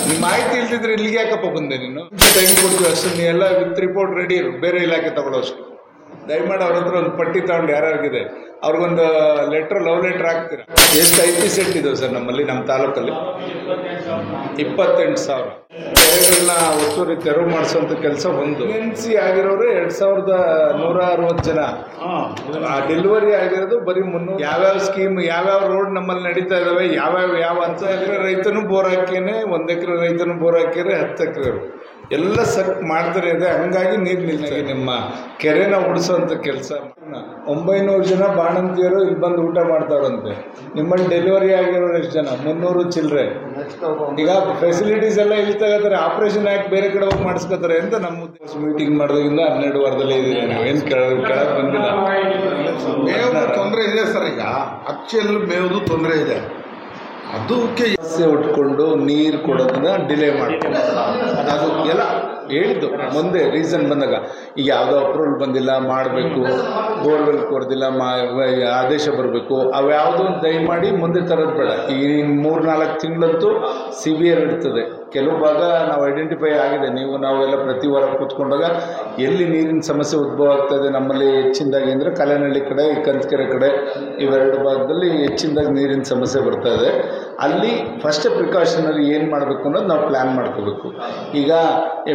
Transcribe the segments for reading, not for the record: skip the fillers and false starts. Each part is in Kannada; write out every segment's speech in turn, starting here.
ನಿಮ್ಮ ಮಾಹಿತಿ ಇಲ್ದಿದ್ರೆ ಇಲ್ಲಿಗೆ ಯಾಕಪ್ಪ ಬಂದೆ ನೀನು? ಟೈಮ್ ಕೊಡ್ತೀವಿ ಅಷ್ಟು, ನೀ ಎಲ್ಲ ವಿತ್ ರಿಪೋರ್ಟ್ ರೆಡಿ ಇರು, ಬೇರೆ ಇಲಾಖೆ ತಗೊಳ್ಳೋ ಅಷ್ಟು. ದಯಮಾಡಿ ಅವ್ರ ಹತ್ರ ಒಂದು ಪಟ್ಟಿ ತಗೊಂಡು ಯಾರ್ಯಾರಿಗಿದೆ ಅವ್ರಿಗೊಂದು ಲವ್ ಲೆಟರ್ ಹಾಕ್ತೀರಾ? ಎಷ್ಟು IP ಸೆಟ್ ಇದಾವೆ ಸರ್ ನಮ್ಮಲ್ಲಿ, ನಮ್ಮ ತಾಲೂಕಲ್ಲಿ? 28,000 ಕೆರೆಗಳನ್ನ ಒತ್ತುವರಿ ತೆರವು ಮಾಡಿಸುವಂಥ ಕೆಲಸ ಒಂದು. NC ಆಗಿರೋರು 2,160 ಜನ, ಡೆಲಿವರಿ ಆಗಿರೋದು ಬರೀ 300. ಯಾವ್ಯಾವ ಸ್ಕೀಮ್, ಯಾವ್ಯಾವ ರೋಡ್ ನಮ್ಮಲ್ಲಿ ನಡೀತಾ ಇದಾವೆ, ಯಾವ ಅಂತ ಎಕರೆ ರೈತನು ಬೋರ್ ಹಾಕಿನೇ, 1 ಎಕರೆ ರೈತನು ಬೋರ್ ಹಾಕಿದ್ರೆ 10 ಎಕರೆ ಎಲ್ಲ ಮಾಡ್ತಾರೆ ಇದೆ. ಹಂಗಾಗಿ ನೀರು ನಿಲ್ತಾರೆ. ನಿಮ್ಮ ಕೆರೆನ ಉಳಿಸೋಂಥ ಕೆಲಸ. 900 ಜನ ಬಾಣಂತಿಯರು ಇಲ್ಲಿ ಬಂದು ಊಟ ಮಾಡ್ತಾರಂತೆ. ನಿಮ್ಮಲ್ಲಿ ಡೆಲಿವರಿ ಆಗಿರೋರು ಎಷ್ಟು ಜನ? 300 ಚಿಲ್ಲರೆ. ಈಗ ಫೆಸಿಲಿಟೀಸ್ ಎಲ್ಲ ಇಲ್ಲಿ ತಗೋತಾರೆ, ಆಪರೇಷನ್ ಯಾಕೆ ಬೇರೆ ಕಡೆ ಹೋಗಿ ಮಾಡಿಸ್ಕೋತಾರೆ ಅಂತ ನಮ್ಮ ಉದ್ದೇಶ. ಮೀಟಿಂಗ್ ಮಾಡೋದ್ರಿಂದ 12 ವಾರದಲ್ಲೇ ಇದೆ. ಏನು ಕೆಳಗೆ ಬಂದಿಲ್ಲ. ಮೇವು ತೊಂದರೆ ಇದೆ ಸರ್. ಈಗ ಅಕ್ಕಿಯಲ್ಲಿ ಮೇವುದು ತೊಂದರೆ ಇದೆ. ಅದಕ್ಕೆ ಉಟ್ಕೊಂಡು ನೀರು ಕೊಡೋದನ್ನ ಡಿಲೇ ಮಾಡ್ತಾರೆ. ಅದು ಎಲ್ಲ ಹೇಳಿದ್ದು ಮುಂದೆ ರೀಸನ್ ಬಂದಾಗ. ಈಗ ಯಾವುದೋ ಅಪ್ರೂವಲ್ ಬಂದಿಲ್ಲ, ಮಾಡಬೇಕು, ಬೋರ್ವೆಲ್ ಕೊಡ್ದಿಲ್ಲ, ಆದೇಶ ಬರಬೇಕು, ಅವ್ಯಾವುದೋ ದಯಮಾಡಿ ಮುಂದೆ ತರೋದು ಬೇಡ. ಈ 3-4 ತಿಂಗಳಂತೂ ಸಿವಿಯರ್ ಇರ್ತದೆ. ಕೆಲವು ಭಾಗ ನಾವು ಐಡೆಂಟಿಫೈ ಆಗಿದೆ. ನಾವೆಲ್ಲ ಪ್ರತಿ ವಾರ ಕೂತ್ಕೊಂಡಾಗ ಎಲ್ಲಿ ನೀರಿನ ಸಮಸ್ಯೆ ಉದ್ಭವ ಆಗ್ತದೆ ನಮ್ಮಲ್ಲಿ ಹೆಚ್ಚಿನದಾಗಿ ಅಂದರೆ ಕಲೆನಹಳ್ಳಿ ಕಡೆ, ಕಂಚಕೆರೆ ಕಡೆ, ಇವೆರಡು ಭಾಗದಲ್ಲಿ ಹೆಚ್ಚಿನದಾಗಿ ನೀರಿನ ಸಮಸ್ಯೆ ಬರ್ತಾ ಇದೆ. ಅಲ್ಲಿ ಫಸ್ಟ್ ಪ್ರಿಕಾಷನರಿ ಏನು ಮಾಡಬೇಕು ಅನ್ನೋದು ನಾವು ಪ್ಲ್ಯಾನ್ ಮಾಡ್ಕೋಬೇಕು. ಈಗ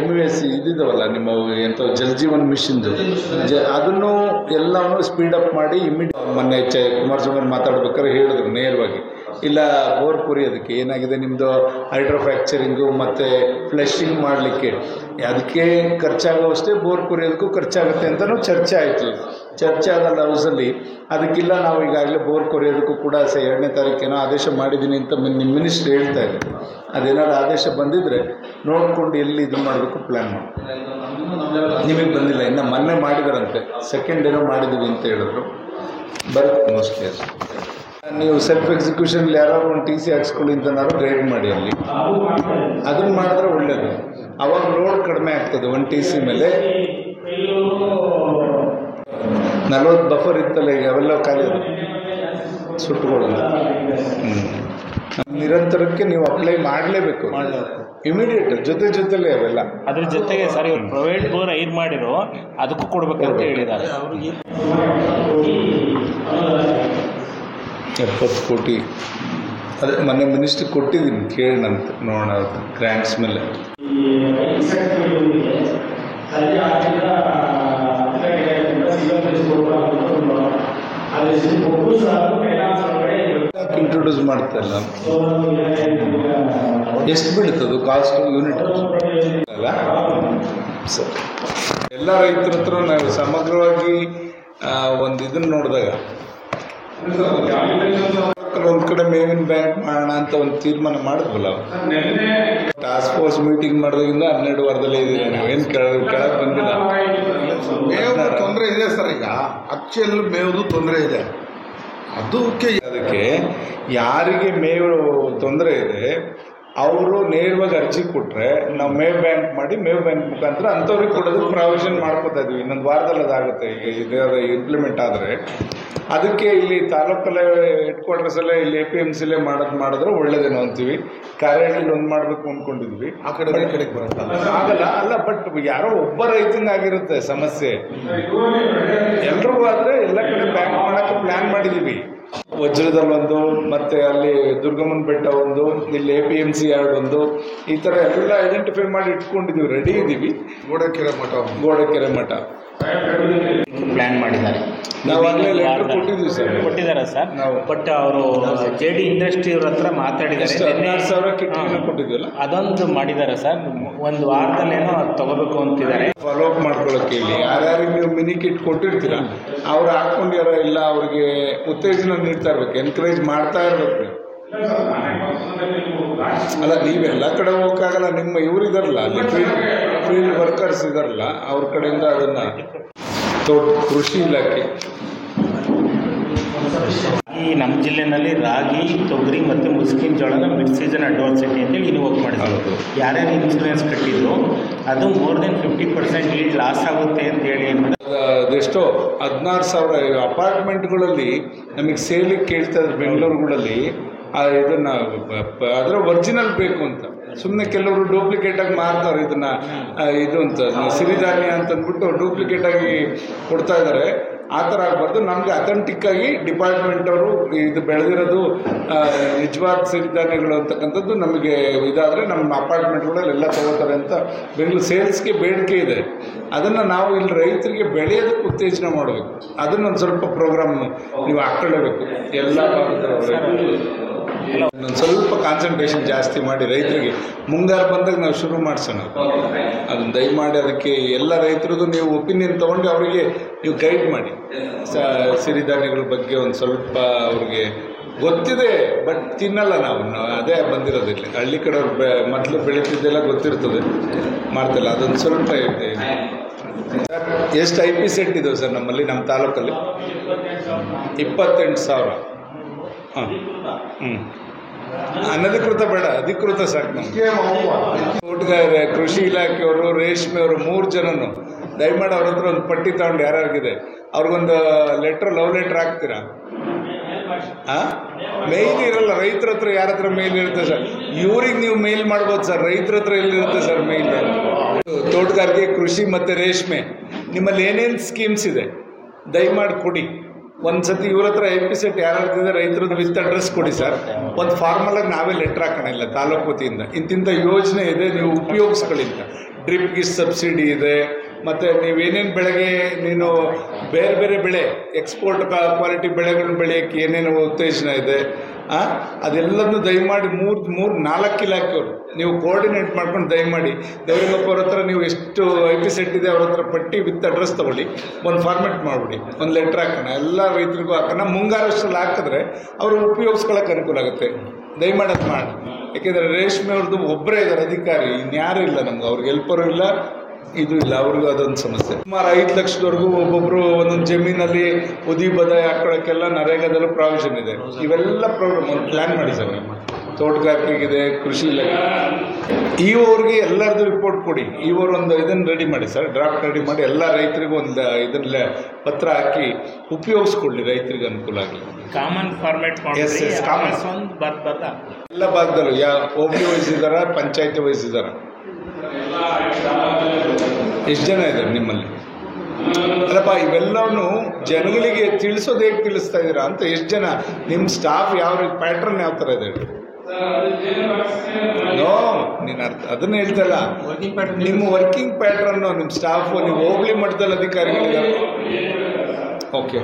MUS ಇದಿದ್ದಾವಲ್ಲ ನಿಮ್ಮ ಎಂಥ ಜಲಜೀವನ್ ಮಿಷನ್ದು, ಅದನ್ನು ಎಲ್ಲವನ್ನೂ ಸ್ಪೀಡಪ್ ಮಾಡಿ ಮೊನ್ನೆ ಕುಮಾರಸ್ವಾಮಿ ಮಾತಾಡ್ಬೇಕಾದ್ರೆ ಹೇಳಿದ್ರು ನೇರವಾಗಿ, ಇಲ್ಲ ಬೋರ್ ಕೊರಿಯೋದಕ್ಕೆ ಏನಾಗಿದೆ ನಿಮ್ಮದು ಹೈಡ್ರೋಫ್ಯಾಕ್ಚರಿಂಗು ಮತ್ತು ಫ್ಲಶಿಂಗ್ ಮಾಡಲಿಕ್ಕೆ ಅದಕ್ಕೆ ಖರ್ಚಾಗುವಷ್ಟೇ ಬೋರ್ ಕೊರಿಯೋದಕ್ಕೂ ಖರ್ಚಾಗುತ್ತೆ ಅಂತಲೂ ಚರ್ಚೆ ಆಯಿತು. ಚರ್ಚೆ ಆದಲ್ಲ ಹೌಸಲ್ಲಿ. ಅದಕ್ಕಿಲ್ಲ, ನಾವು ಈಗಾಗಲೇ ಬೋರ್ ಕೊರಿಯೋದಕ್ಕೂ ಕೂಡ 2ನೇ ತಾರೀಕೇನೋ ಆದೇಶ ಮಾಡಿದ್ದೀನಿ ಅಂತ ನಿಮ್ಮ ಮಿನಿಸ್ಟ್ರ್ ಹೇಳ್ತಾ ಇದ್ದಾರೆ. ಅದೇನಾದ್ರು ಆದೇಶ ಬಂದಿದ್ದರೆ ನೋಡಿಕೊಂಡು ಎಲ್ಲಿ ಇದು ಮಾಡಬೇಕು ಪ್ಲ್ಯಾನ್ ಮಾಡಿ. ನಿಮಗೆ ಬಂದಿಲ್ಲ, ಇನ್ನು ಮೊನ್ನೆ ಮಾಡಿದಾರಂತೆ, 2nd ಏನೋ ಮಾಡಿದ್ದೀವಿ ಅಂತ ಹೇಳಿದ್ರು. ಬರುತ್ತೆ ಮೋಸ್ಟ್ಲಿ. ನೀವು ಸೆಲ್ಫ್ ಎಕ್ಸಿಕ್ಯೂಷನ್ ಯಾರು ಒಂದು TC ಹಾಕ್ಸ್ಕೊಳ್ಳಿ ಅಂತನಾದ್ರು ಗೈಡ್ ಮಾಡಿ. ಅಲ್ಲಿ ಅದನ್ನು ಮಾಡಿದ್ರೆ ಒಳ್ಳೇದು. ಅವಾಗ ಲೋಡ್ ಕಡಿಮೆ ಆಗ್ತದೆ. 1 TC ಮೇಲೆ 40 ಬಫರ್ ಇತ್ತಲ್ಲ, ಈಗ ಅವೆಲ್ಲ ಖಾಲಿ ಸುಟ್ಟುಕೊಳ್ಳೋದು. ನಿರಂತರಕ್ಕೆ ನೀವು ಅಪ್ಲೈ ಮಾಡಲೇಬೇಕು, ಇಮಿಡಿಯೇಟ್ ಜೊತೆಲೇ ಅವೆಲ್ಲ. ಅದ್ರ ಜೊತೆಗೆ ಸರ್ ಇವ್ರು ಪ್ರೈವೇಟ್ ಬೋರ್ ಐರ್ ಮಾಡಿರೋ ಅದಕ್ಕೂ ಕೊಡ್ಬೇಕಂತ ಹೇಳಿದ್ದಾರೆ. 70 ಕೋಟಿ ಅದೇ ಮೊನ್ನೆ ಮಿನಿಸ್ಟ್ರಿಗೆ ಕೊಟ್ಟಿದ್ದೀನಿ, ಕೇಳೋಣಂತ ನೋಡೋಣ ಗ್ರ್ಯಾಂಟ್ಸ್ ಮೇಲೆ. ಇಂಟ್ರೊಡ್ಯೂಸ್ ಮಾಡ್ತಾರಲ್ಲ, ಎಷ್ಟು ಬೀಳ್ತದು ಕಾಸ್ಟ್ ಯೂನಿಟ್ ಅಲ್ಲ ಸರ್? ಎಲ್ಲ ರೈತರ ಹತ್ರ ನಾವು ಸಮಗ್ರವಾಗಿ ಒಂದು ಇದನ್ನು ನೋಡಿದಾಗ ಒಂದು ಕಡೆ ಮೇವಿನ ಬ್ಯಾಂಕ್ ಮಾಡೋಣ ಅಂತ ಒಂದು ತೀರ್ಮಾನ ಮಾಡಿದ್ವಲ್ಲ. ಟಾಸ್ಕ್ ಫೋರ್ಸ್ ಮೀಟಿಂಗ್ ಮಾಡೋದ್ರಿಂದ 12 ವಾರದಲ್ಲೇ ಇದೆ. ಏನು ಕೆಳಗೆ ಬಂದಿಲ್ಲ. ಮೇವು ತೊಂದರೆ ಇದೆ ಸರ್. ಈಗ ಅಕ್ಕಿಯಲ್ಲಿ ಮೇವುದು ತೊಂದರೆ ಇದೆ. ಅದಕ್ಕೆ ಯಾರಿಗೆ ಮೇವು ತೊಂದರೆ ಇದೆ ಅವರು ನೇರವಾಗಿ ಅರ್ಜಿ ಕೊಟ್ಟರೆ ನಾವು ಮೇವ್ ಬ್ಯಾಂಕ್ ಮಾಡಿ, ಮೇವ್ ಬ್ಯಾಂಕ್ ಮುಖಾಂತರ ಅಂಥವ್ರಿಗೆ ಕೊಡೋದಕ್ಕೆ ಪ್ರಾವಿಷನ್ ಮಾಡ್ಕೊತಾ ಇದ್ವಿ. ಇನ್ನೊಂದು ವಾರದಲ್ಲಿ ಅದಾಗುತ್ತೆ. ಈಗ ಇದು ಇಂಪ್ಲಿಮೆಂಟ್ ಆದರೆ ಅದಕ್ಕೆ ಇಲ್ಲಿ ತಾಲೂಕಲ್ಲೇ ಹೆಡ್ಕ್ವಾರ್ಟರ್ಸಲ್ಲೇ ಇಲ್ಲಿ APMCಲೇ ಮಾಡಿದ್ರೆ ಒಳ್ಳೇದೇನೋ ಅಂತೀವಿ. ಕಾರ್ಯದಲ್ಲಿ ಒಂದು ಮಾಡಬೇಕು ಅಂದ್ಕೊಂಡಿದ್ವಿ. ಆ ಕಡೆಗೆ ಬರುತ್ತಲ್ಲ, ಆಗಲ್ಲ ಅಲ್ಲ. ಬಟ್ ಯಾರೋ ಒಬ್ಬ ರೈತಂಗಾಗಿರುತ್ತೆ ಸಮಸ್ಯೆ. ಎಲ್ರಿಗೂ ಆದರೆ ಎಲ್ಲ ಕಡೆ ಬ್ಯಾಂಕ್ ಮಾಡೋಕ್ಕೆ ಪ್ಲ್ಯಾನ್ ಮಾಡಿದ್ದೀವಿ. ವಜ್ರದಲ್ಲೊಂದು, ಮತ್ತು ಅಲ್ಲಿ ದುರ್ಗಮ್ಮನ ಬೆಟ್ಟ ಒಂದು, ಇಲ್ಲಿ APMC ಯಾರ್ಡ್ ಒಂದು, ಈ ಥರ ಎಲ್ಲ ಐಡೆಂಟಿಫೈ ಮಾಡಿ ಇಟ್ಕೊಂಡಿದ್ದೀವಿ, ರೆಡಿ ಇದ್ದೀವಿ. ಗೋಡೆಕೆರೆ ಮಠ ಪ್ಲಾನ್ ಮಾಡಿದ್ದಾರೆ. ನಾವು ಆಗಲೇ ಲೆಟರ್ ಕೊಟ್ಟಿದ್ದೀವಿ ಸರ್. ಕೊಟ್ಟಿದ್ದಾರೆ ಸರ್ ನಾವು. ಬಟ್ ಅವರು JD ಇಂಡಸ್ಟ್ರಿ ಅವ್ರ ಹತ್ರ ಮಾತಾಡಿದ್ದಾರೆ. 16,000 ಕಿಟ್ ಕೊಟ್ಟಿದ್ದೀವಲ್ಲ, ಅದೊಂದು ಮಾಡಿದ್ದಾರೆ ಸರ್. 1 ವಾರದಲ್ಲೇನೋ ಅದು ತಗೋಬೇಕು ಅಂತಿದ್ದಾರೆ. ಫಾಲೋ ಅಪ್ ಮಾಡ್ಕೊಳ್ಳೋಕೆ ಇಲ್ಲಿ ಯಾರ್ಯಾರಿಗೆ ನೀವು ಮಿನಿ ಕಿಟ್ ಕೊಟ್ಟಿರ್ತೀರ ಅವ್ರು ಹಾಕ್ಕೊಂಡಿರೋ ಇಲ್ಲ, ಅವ್ರಿಗೆ ಉತ್ತೇಜನ ನೀಡ್ತಾ ಇರ್ಬೇಕು, ಎನ್ಕರೇಜ್ ಮಾಡ್ತಾ ಇರ್ಬೇಕು. ಅಲ್ಲ, ನೀವೆಲ್ಲ ಕಡೆ ಹೋಗೋಕ್ಕಾಗಲ್ಲ. ನಿಮ್ಮ ಇವ್ರು ಇದಾರಲ್ಲ, ಅಲ್ಲಿ ಫೀಲ್ಡ್ ವರ್ಕರ್ಸ್ ಇದಾರಲ್ಲ, ಅವ್ರ ಕಡೆಯಿಂದ ಅದನ್ನು ಕೃಷಿ ಇಲಾಖೆ. ಈ ನಮ್ಮ ಜಿಲ್ಲೆಯಲ್ಲಿ ರಾಗಿ, ತೊಗರಿ ಮತ್ತು ಮುಸ್ಕಿನ್ ಜೋಳನ ಮಿಡ್ ಸೀಸನ್ ಅಡ್ವಾನ್ಸಿಟಿ ಅಂತೇಳಿ ಇನ್ವೋಕ್ ಮಾಡಿದ್ರು. ಯಾರ್ಯಾರು ಇನ್ಶೂರೆನ್ಸ್ ಕಟ್ಟಿದ್ರು ಅದು more than 50% ಈಲ್ಡ್ ಲಾಸ್ ಆಗುತ್ತೆ ಅಂತೇಳಿ ಅದೆಷ್ಟೋ 16,000 ಅಪಾರ್ಟ್ಮೆಂಟ್ಗಳಲ್ಲಿ ನಮಗೆ ಸೇಲಿಗೆ ಕೇಳ್ತಾ ಇದ್ರು ಬೆಂಗಳೂರುಗಳಲ್ಲಿ. ಇದನ್ನು ಅದರ ಒರಿಜಿನಲ್ ಬೇಕು ಅಂತ. ಸುಮ್ಮನೆ ಕೆಲವರು ಡೂಪ್ಲಿಕೇಟಾಗಿ ಮಾರ್ತಾರೆ ಇದನ್ನು, ಇದು ಅಂತ ಸಿರಿಧಾನ್ಯ ಅಂತಂದ್ಬಿಟ್ಟು ಡೂಪ್ಲಿಕೇಟಾಗಿ ಕೊಡ್ತಾ ಇದ್ದಾರೆ. ಆ ಥರ ಆಗಬಾರ್ದು. ನಮಗೆ ಅಥೆಂಟಿಕ್ಕಾಗಿ ಡಿಪಾರ್ಟ್ಮೆಂಟ್ ಅವರು ಇದು ಬೆಳೆದಿರೋದು ನಿಜವಾದ ಸಿರಿಧಾನ್ಯಗಳು ಅಂತಕ್ಕಂಥದ್ದು ನಮಗೆ ಇದಾದರೆ ನಮ್ಮ ಅಪಾರ್ಟ್ಮೆಂಟ್ಗಳಲ್ಲಿ ಎಲ್ಲ ತಗೋತಾರೆ ಅಂತ ಬೆಂಗಳೂರು ಸೇಲ್ಸ್ಗೆ ಬೇಡಿಕೆ ಇದೆ. ಅದನ್ನು ನಾವು ಇಲ್ಲಿ ರೈತರಿಗೆ ಬೆಳೆಯೋದಕ್ಕೆ ಉತ್ತೇಜನ ಮಾಡಬೇಕು. ಅದನ್ನೊಂದು ಸ್ವಲ್ಪ ಪ್ರೋಗ್ರಾಮ್ ನೀವು ಹಾಕ್ಕೊಳ್ಳೇಬೇಕು. ಎಲ್ಲ ಇನ್ನೊಂದು ಸ್ವಲ್ಪ ಕಾನ್ಸಂಟ್ರೇಷನ್ ಜಾಸ್ತಿ ಮಾಡಿ ರೈತರಿಗೆ ಮುಂಗಾರು ಬಂದಾಗ ನಾವು ಶುರು ಮಾಡಿಸೋಣ. ಅದನ್ನು ದಯಮಾಡಿ ಅದಕ್ಕೆ ಎಲ್ಲ ರೈತರದ್ದು ನೀವು ಒಪಿನಿಯನ್ ತೊಗೊಂಡು ಅವರಿಗೆ ನೀವು ಗೈಡ್ ಮಾಡಿ. ಸಿರಿಧಾನ್ಯಗಳ ಬಗ್ಗೆ ಒಂದು ಸ್ವಲ್ಪ ಅವ್ರಿಗೆ ಗೊತ್ತಿದೆ, ಬಟ್ ತಿನ್ನಲ್ಲ ನಾವು ಅದೇ ಬಂದಿರೋದಿಲ್ಲ. ಹಳ್ಳಿ ಕಡೆ ಅವ್ರು ಮೊದಲು ಬೆಳೀತಿದ್ದೆಲ್ಲ ಗೊತ್ತಿರ್ತದೆ, ಮಾಡ್ತಿಲ್ಲ. ಅದೊಂದು ಸ್ವಲ್ಪ ಇದೆ. ಎಷ್ಟು IP ಸೆಟ್ ಇದಾವೆ ಸರ್ ನಮ್ಮಲ್ಲಿ, ನಮ್ಮ ತಾಲೂಕಲ್ಲಿ? 28,000. ಹಾಂ ಅನಧಿಕೃತ ಬೇಡ, ಅಧಿಕೃತ ಸಾಕು ನಮಗೆ. ತೋಟಗಾರ, ಕೃಷಿ ಇಲಾಖೆಯವರು, ರೇಷ್ಮೆಯವರು 3 ಜನನು ದಯಮಾಡಿ ಅವ್ರ ಹತ್ರ ಒಂದು ಪಟ್ಟಿ ತಗೊಂಡು ಯಾರ್ಯಾರಿಗಿದೆ ಅವ್ರಿಗೊಂದು ಲವ್ ಲೆಟ್ರ್ ಹಾಕ್ತೀರಾ? ಮೇಲ್ ಇರಲ್ಲ, ರೈತರ ಹತ್ರ ಯಾರ ಹತ್ರ ಮೇಲ್ ಇರುತ್ತೆ ಸರ್? ಇವ್ರಿಗೆ ನೀವು ಮೇಲ್ ಮಾಡ್ಬೋದು ಸರ್, ರೈತರ ಹತ್ರ ಎಲ್ಲಿರುತ್ತೆ ಸರ್ ಮೇಲ್? ತೋಟಗಾರಿಕೆ, ಕೃಷಿ ಮತ್ತು ರೇಷ್ಮೆ ನಿಮ್ಮಲ್ಲಿ ಏನೇನು ಸ್ಕೀಮ್ಸ್ ಇದೆ ದಯಮಾಡಿ ಕೊಡಿ. ಒಂದು ಸತಿ ಇವ್ರ ಹತ್ರ IP ಸೆಟ್ ಯಾರ್ಯಾರ್ದಿದೆ ರೈತರದ್ದು ವಿತ್ ಅಡ್ರೆಸ್ ಕೊಡಿ ಸರ್. ಒಂದು ಫಾರ್ಮಲಾಗಿ ನಾವೇ ಲೆಟ್ರ್ ಹಾಕೋಣ, ಇಲ್ಲ ತಾಲೂಕು ವತಿಯಿಂದ ಇಂತಿಂಥ ಯೋಜನೆ ಇದೆ, ನೀವು ಉಪಯೋಗಿಸ್ಕೊಳ್ಳಿ ಅಂತ. ಡ್ರಿಪ್ಗೆ ಸಬ್ಸಿಡಿ ಇದೆ, ಮತ್ತು ನೀವೇನೇನು ಬೆಳೆಗೆ ನೀನು ಬೇರೆ ಬೇರೆ ಬೆಳೆ ಎಕ್ಸ್ಪೋರ್ಟ್ ಕ್ವಾಲಿಟಿ ಬೆಳೆಗಳನ್ನ ಬೆಳೆಯೋಕ್ಕೆ ಏನೇನು ಉತ್ತೇಜನ ಇದೆ ಅದೆಲ್ಲದನ್ನು ದಯಮಾಡಿ 4 ಇಲಾಖೆಯವರು ನೀವು ಕೋಆರ್ಡಿನೇಟ್ ಮಾಡ್ಕೊಂಡು ದಯಮಾಡಿ ದೇವರಿಗೊಪ್ಪ ಅವ್ರ ಹತ್ರ ನೀವು ಎಷ್ಟು IP ಸೆಟ್ ಇದೆ ಅವ್ರ ಹತ್ರ ಪಟ್ಟಿ ವಿತ್ ಅಡ್ರೆಸ್ ತೊಗೊಳ್ಳಿ, ಒಂದು ಫಾರ್ಮೆಟ್ ಮಾಡಿಬಿಡಿ, ಒಂದು ಲೆಟ್ರ್ ಹಾಕೋಣ, ಎಲ್ಲ ರೈತರಿಗೂ ಹಾಕೋಣ. ಮುಂಗಾರಷ್ಟರಲ್ಲಿ ಹಾಕಿದ್ರೆ ಅವರು ಉಪಯೋಗಿಸ್ಕೊಳ್ಳೋಕೆ ಅನುಕೂಲ ಆಗುತ್ತೆ. ದಯಮಾಡಿ ಅದು ಮಾಡಿ. ಯಾಕೆಂದರೆ ರೇಷ್ಮೆ ಅವ್ರದ್ದು ಒಬ್ಬರೇ ಇದ್ದಾರೆ ಅಧಿಕಾರಿ, ಇನ್ಯಾರೂ ಇಲ್ಲ ನಮ್ಗೆ, ಅವ್ರಿಗೆ ಹೆಲ್ಪರು ಇಲ್ಲ, ಇದು ಇಲ್ಲ, ಅವ್ರಿಗೂ ಅದೊಂದು ಸಮಸ್ಯೆ. ಸುಮಾರು 5 ಲಕ್ಷದವರೆಗೂ ಒಬ್ಬೊಬ್ಬರು ಒಂದೊಂದು ಜಮೀನಲ್ಲಿ ಉದಿ ಬದ ಹಾಕೊಳ್ಳೋಕ್ಕೆಲ್ಲ ನರೇಗಾದಲ್ಲೂ ಪ್ರಾವಿಷನ್ ಇದೆ. ಇವೆಲ್ಲ ಪ್ರೋಗ್ರಾಮ್ ಒಂದು ಪ್ಲ್ಯಾನ್ ಮಾಡಿ ಸರ್. ತೋಟಗಾರಿಕೆಗಿದೆ, ಕೃಷಿ ಇಲಾಖೆ ಅವ್ರಿಗೆ ಎಲ್ಲರದ್ದು ರಿಪೋರ್ಟ್ ಕೊಡಿ. ಒಂದು ಇದನ್ನು ರೆಡಿ ಮಾಡಿ ಸರ್, ಡ್ರಾಫ್ಟ್ ರೆಡಿ ಮಾಡಿ ಎಲ್ಲ ರೈತರಿಗೂ ಒಂದು ಇದನ್ನ ಪತ್ರ ಹಾಕಿ ಉಪಯೋಗಿಸ್ಕೊಳ್ಳಿ, ರೈತರಿಗೆ ಅನುಕೂಲ ಆಗಲಿ. ಕಾಮನ್ ಫಾರ್ಮ್ಯಾಟ್ ಎಲ್ಲ ಭಾಗದಲ್ಲೂ ಹೋಬಳಿ ವಹಿಸಿದಾರ, ಪಂಚಾಯತಿ ವಹಿಸಿದಾರ. ಎಷ್ಟು ಜನ ಇದ್ದಾರೆ ನಿಮ್ಮಲ್ಲಿ? ಅಲ್ಲಪ್ಪ, ಇವೆಲ್ಲವನ್ನು ಜನಗಳಿಗೆ ತಿಳಿಸೋದು ಹೇಗೆ ತಿಳಿಸ್ತಾ ಇದ್ದೀರಾ ಅಂತ. ಎಷ್ಟು ಜನ ನಿಮ್ಮ ಸ್ಟಾಫ್, ಯಾವ ರೀತಿ ಪ್ಯಾಟ್ರನ್ ಯಾವ ಥರ ಇದೆ? ನೀನು ಅದನ್ನ ಹೇಳ್ತಲ್ಲ, ನಿಮ್ಮ ವರ್ಕಿಂಗ್ ಪ್ಯಾಟ್ರನ್ನು, ನಿಮ್ಮ ಸ್ಟಾಫು, ನೀವು ಹೋಬಳಿ ಮಟ್ಟದಲ್ಲಿ ಅಧಿಕಾರಿಗಳಿದ್ದಾರೆ. ಓಕೆ,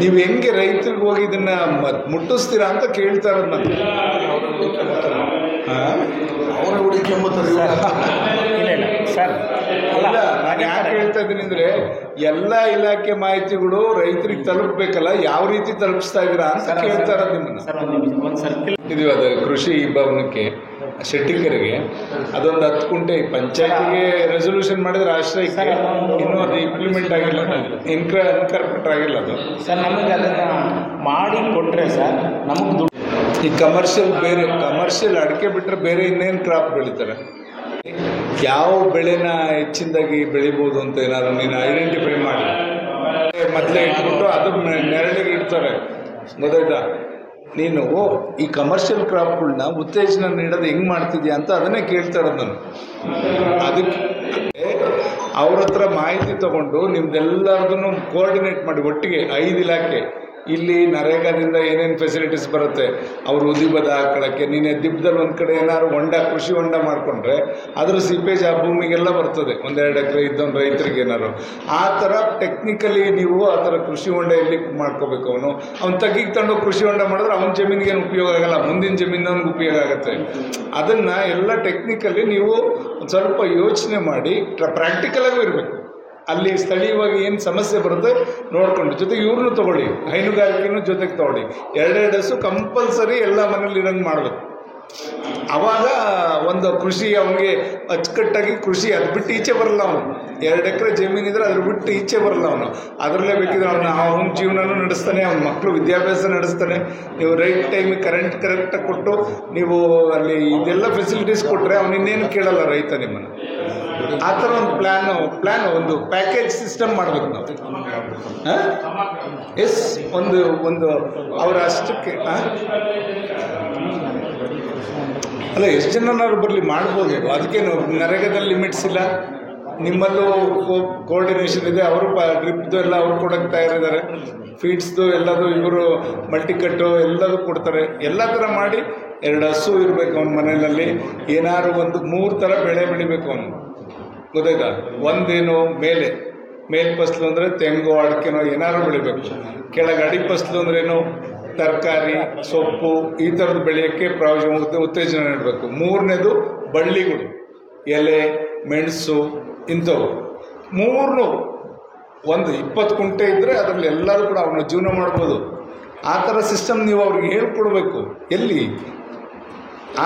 ನೀವು ಹೆಂಗೆ ರೈತರಿಗೆ ಹೋಗಿ ಇದನ್ನ ಮುಟ್ಟಿಸ್ತೀರಾ ಅಂತ ಕೇಳ್ತಾ ಇರೋದು ನಾನು. ಅವರೇ ಹುಡುಕೊಂಬತ್ತಾರೆ ಸರ್. ಅಲ್ಲ, ನಾನು ಯಾಕೆ ಹೇಳ್ತಾ ಇದ್ದೀನಿ ಅಂದರೆ ಎಲ್ಲ ಇಲಾಖೆ ಮಾಹಿತಿಗಳು ರೈತರಿಗೆ ತಲುಪಬೇಕಲ್ಲ, ಯಾವ ರೀತಿ ತಲುಪಿಸ್ತಾ ಇದ್ದೀರಾ ಅಂತ ಕೇಳ್ತಾ ಇರೋದು ನಿಮ್ಮನ್ನು. ಇದೀವಿ ಅದು ಕೃಷಿ ಭವನಕ್ಕೆ ಶೆಟ್ಟಿಕರಿಗೆ ಅದೊಂದು 10 ಕುಂಟೆ ಪಂಚಾಯತಿಗೆ ರೆಸೊಲ್ಯೂಷನ್ ಮಾಡಿದ್ರೆ ಆಶ್ರಯಕ್ಕೆ, ಇನ್ನೂ ಅದು ಇಂಪ್ಲಿಮೆಂಟ್ ಆಗಿಲ್ಲ, ಇನ್ಕಾರ್ಪೊರೇಟ್ ಆಗಿಲ್ಲ ಅದು ಸರ್. ನಮಗೆ ಅದನ್ನು ಮಾಡಿ ಕೊಟ್ಟರೆ ಸರ್ ನಮಗೆ ದುಡ್ಡು. ಈ ಕಮರ್ಷಿಯಲ್ ಬೇರೆ, ಕಮರ್ಷಿಯಲ್ ಅಡಿಕೆ ಬಿಟ್ಟರೆ ಬೇರೆ ಇನ್ನೇನು ಕ್ರಾಪ್ ಬೆಳೀತಾರೆ? ಯಾವ ಬೆಳೆನ ಹೆಚ್ಚಿನದಾಗಿ ಬೆಳಿಬೋದು ಅಂತ ಏನಾದ್ರು ನೀನು ಐಡೆಂಟಿಫೈ ಮಾಡಿ ಮೊದಲೇ ಇಟ್ಬಿಟ್ಟು ಅದು ನೆರಳಿಗೆ ಇಡ್ತಾರೆ, ಗೊತ್ತಾಯ್ತಾ? ನೀನು ಈ ಕಮರ್ಷಿಯಲ್ ಕ್ರಾಪ್ಗಳನ್ನ ಉತ್ತೇಜನ ನೀಡೋದು ಹೆಂಗೆ ಮಾಡ್ತಿದ್ಯಾ ಅಂತ ಅದನ್ನೇ ಕೇಳ್ತಾ ಇರೋದು ನಾನು. ಅದಕ್ಕೆ ಅವ್ರ ಹತ್ರ ಮಾಹಿತಿ ತಗೊಂಡು ನಿಮ್ದೆಲ್ಲರದನ್ನು ಕೋಆರ್ಡಿನೇಟ್ ಮಾಡಿ ಒಟ್ಟಿಗೆ 5 ಇಲಾಖೆ. ಇಲ್ಲಿ ನರೇಗಾದಿಂದ ಏನೇನು ಫೆಸಿಲಿಟೀಸ್ ಬರುತ್ತೆ, ಅವರು ಉದಿಬದ ಹಾಕೊಳ್ಳೋಕ್ಕೆ, ನೀನು ದಿಬ್ಬದಲ್ಲಿ ಒಂದು ಕಡೆ ಏನಾದ್ರು ಕೃಷಿ ಹೊಂಡ ಮಾಡಿಕೊಂಡ್ರೆ ಅದ್ರ ಸಿಪೇಜ್ ಆ ಭೂಮಿಗೆಲ್ಲ ಬರ್ತದೆ. 1-2 ಎಕರೆ ಇದ್ದವನು ರೈತರಿಗೆ ಏನಾದ್ರು ಆ ಥರ ಟೆಕ್ನಿಕಲಿ ನೀವು ಆ ಥರ ಕೃಷಿ ಹೊಂಡ ಎಲ್ಲಿ ಮಾಡ್ಕೋಬೇಕು. ಅವ್ನು ತಗ್ಗಿಗೆ ತಗೊಂಡು ಕೃಷಿ ಹೊಂಡ ಮಾಡಿದ್ರೆ ಅವನ ಜಮೀನಿಗೇನು ಉಪಯೋಗ ಆಗಲ್ಲ, ಮುಂದಿನ ಜಮೀನವನಿಗೆ ಉಪಯೋಗ ಆಗುತ್ತೆ. ಅದನ್ನು ಎಲ್ಲ ಟೆಕ್ನಿಕಲಿ ನೀವು ಒಂದು ಸ್ವಲ್ಪ ಯೋಚನೆ ಮಾಡಿ ಪ್ರಾಕ್ಟಿಕಲಾಗೂ ಇರಬೇಕು. ಅಲ್ಲಿ ಸ್ಥಳೀಯವಾಗಿ ಏನು ಸಮಸ್ಯೆ ಬರುತ್ತೆ ನೋಡ್ಕೊಂಡು, ಜೊತೆಗೆ ಇವ್ರನ್ನೂ ತೊಗೊಳ್ಳಿ, ಹೈನುಗಾರಿಕೆನೂ ಜೊತೆಗೆ ತೊಗೊಳ್ಳಿ. 2 ಹಸು ಕಂಪಲ್ಸರಿ ಎಲ್ಲ ಮನೇಲಿ ಇರೋಂಗೆ ಮಾಡಬೇಕು. ಆವಾಗ ಒಂದು ಕೃಷಿ ಅವನಿಗೆ ಅಚ್ಚುಕಟ್ಟಾಗಿ ಕೃಷಿ ಅದು ಬಿಟ್ಟು ಈಚೆ ಬರಲ್ಲ. ಅವನು 2 ಎಕರೆ ಜಮೀನಿದ್ರೆ ಅದ್ರ ಬಿಟ್ಟು ಈಚೆ ಬರಲ್ಲ. ಅದರಲ್ಲೇ ಬೇಕಿದ್ರೆ ಅವನ ಜೀವನನೂ ನಡೆಸ್ತಾನೆ, ಅವನ ಮಕ್ಕಳು ವಿದ್ಯಾಭ್ಯಾಸ ನಡೆಸ್ತಾನೆ. ನೀವು ರೈಟ್ ಟೈಮಿಗೆ ಕರೆಕ್ಟಾಗಿ ಕೊಟ್ಟು ನೀವು ಅಲ್ಲಿ ಇದೆಲ್ಲ ಫೆಸಿಲಿಟೀಸ್ ಕೊಟ್ಟರೆ ಅವನು ಇನ್ನೇನು ಕೇಳಲ್ಲ ರೈತ ನಿಮ್ಮನ್ನು. ಆ ಥರ ಒಂದು ಪ್ಲ್ಯಾನ್ ಒಂದು ಪ್ಯಾಕೇಜ್ ಸಿಸ್ಟಮ್ ಮಾಡ್ಬೇಕು ನಾವು. ಎಸ್ ಒಂದು ಅವರ ಅಷ್ಟಕ್ಕೆ ಅಲ್ಲ, ಎಷ್ಟು ಜನನಾದ್ರು ಬರಲಿ ಮಾಡ್ಬೋದು. ಅದಕ್ಕೇನು ನರೇಗಾದಲ್ಲಿ ಲಿಮಿಟ್ಸ್ ಇಲ್ಲ. ನಿಮ್ಮಲ್ಲೂ ಕೋಆರ್ಡಿನೇಷನ್ ಇದೆ. ಅವರು ಡ್ರಿಪ್ದು ಎಲ್ಲ ಅವರು ಕೊಡೋಕ್ಕೆ ತಯಾರಿದ್ದಾರೆ. ಫೀಡ್ಸ್ದು ಎಲ್ಲದು ಇವರು ಮಲ್ಟಿಕಟ್ಟು ಎಲ್ಲದೂ ಕೊಡ್ತಾರೆ. ಎಲ್ಲ ಥರ ಮಾಡಿ 2 ಹಸು ಇರಬೇಕು ಅವನ ಮನೆಯಲ್ಲಿ. ಏನಾದ್ರು ಒಂದು 3 ಥರ ಬೆಳೆ ಬೆಳಿಬೇಕು ಅವನು, ಗೊತ್ತಾಯ್ತಾ? ಒಂದೇನು ಮೇಲ್ ಫಸಲು ಅಂದರೆ ತೆಂಗು ಅಡಿಕೆನೋ ಏನಾದ್ರು ಬೆಳಿಬೇಕು. ಕೆಳಗೆ ಅಡಿ ಫಸಲು ಅಂದ್ರೇನು, ತರಕಾರಿ ಸೊಪ್ಪು ಈ ಥರದ್ದು ಬೆಳೆಯೋಕ್ಕೆ ಉತ್ತೇಜನ ನೀಡಬೇಕು. 3ನೇದು ಬಳ್ಳಿಗಳು, ಎಲೆ, ಮೆಣಸು ಇಂಥವು 3 ಒಂದು 20 ಕುಂಟೆ ಇದ್ದರೆ ಅದರಲ್ಲಿ ಎಲ್ಲರೂ ಕೂಡ ಅವನ ಜೀವನ ಮಾಡ್ಬೋದು. ಆ ಥರ ಸಿಸ್ಟಮ್ ನೀವು ಅವ್ರಿಗೆ ಹೇಳ್ಕೊಡ್ಬೇಕು. ಎಲ್ಲಿ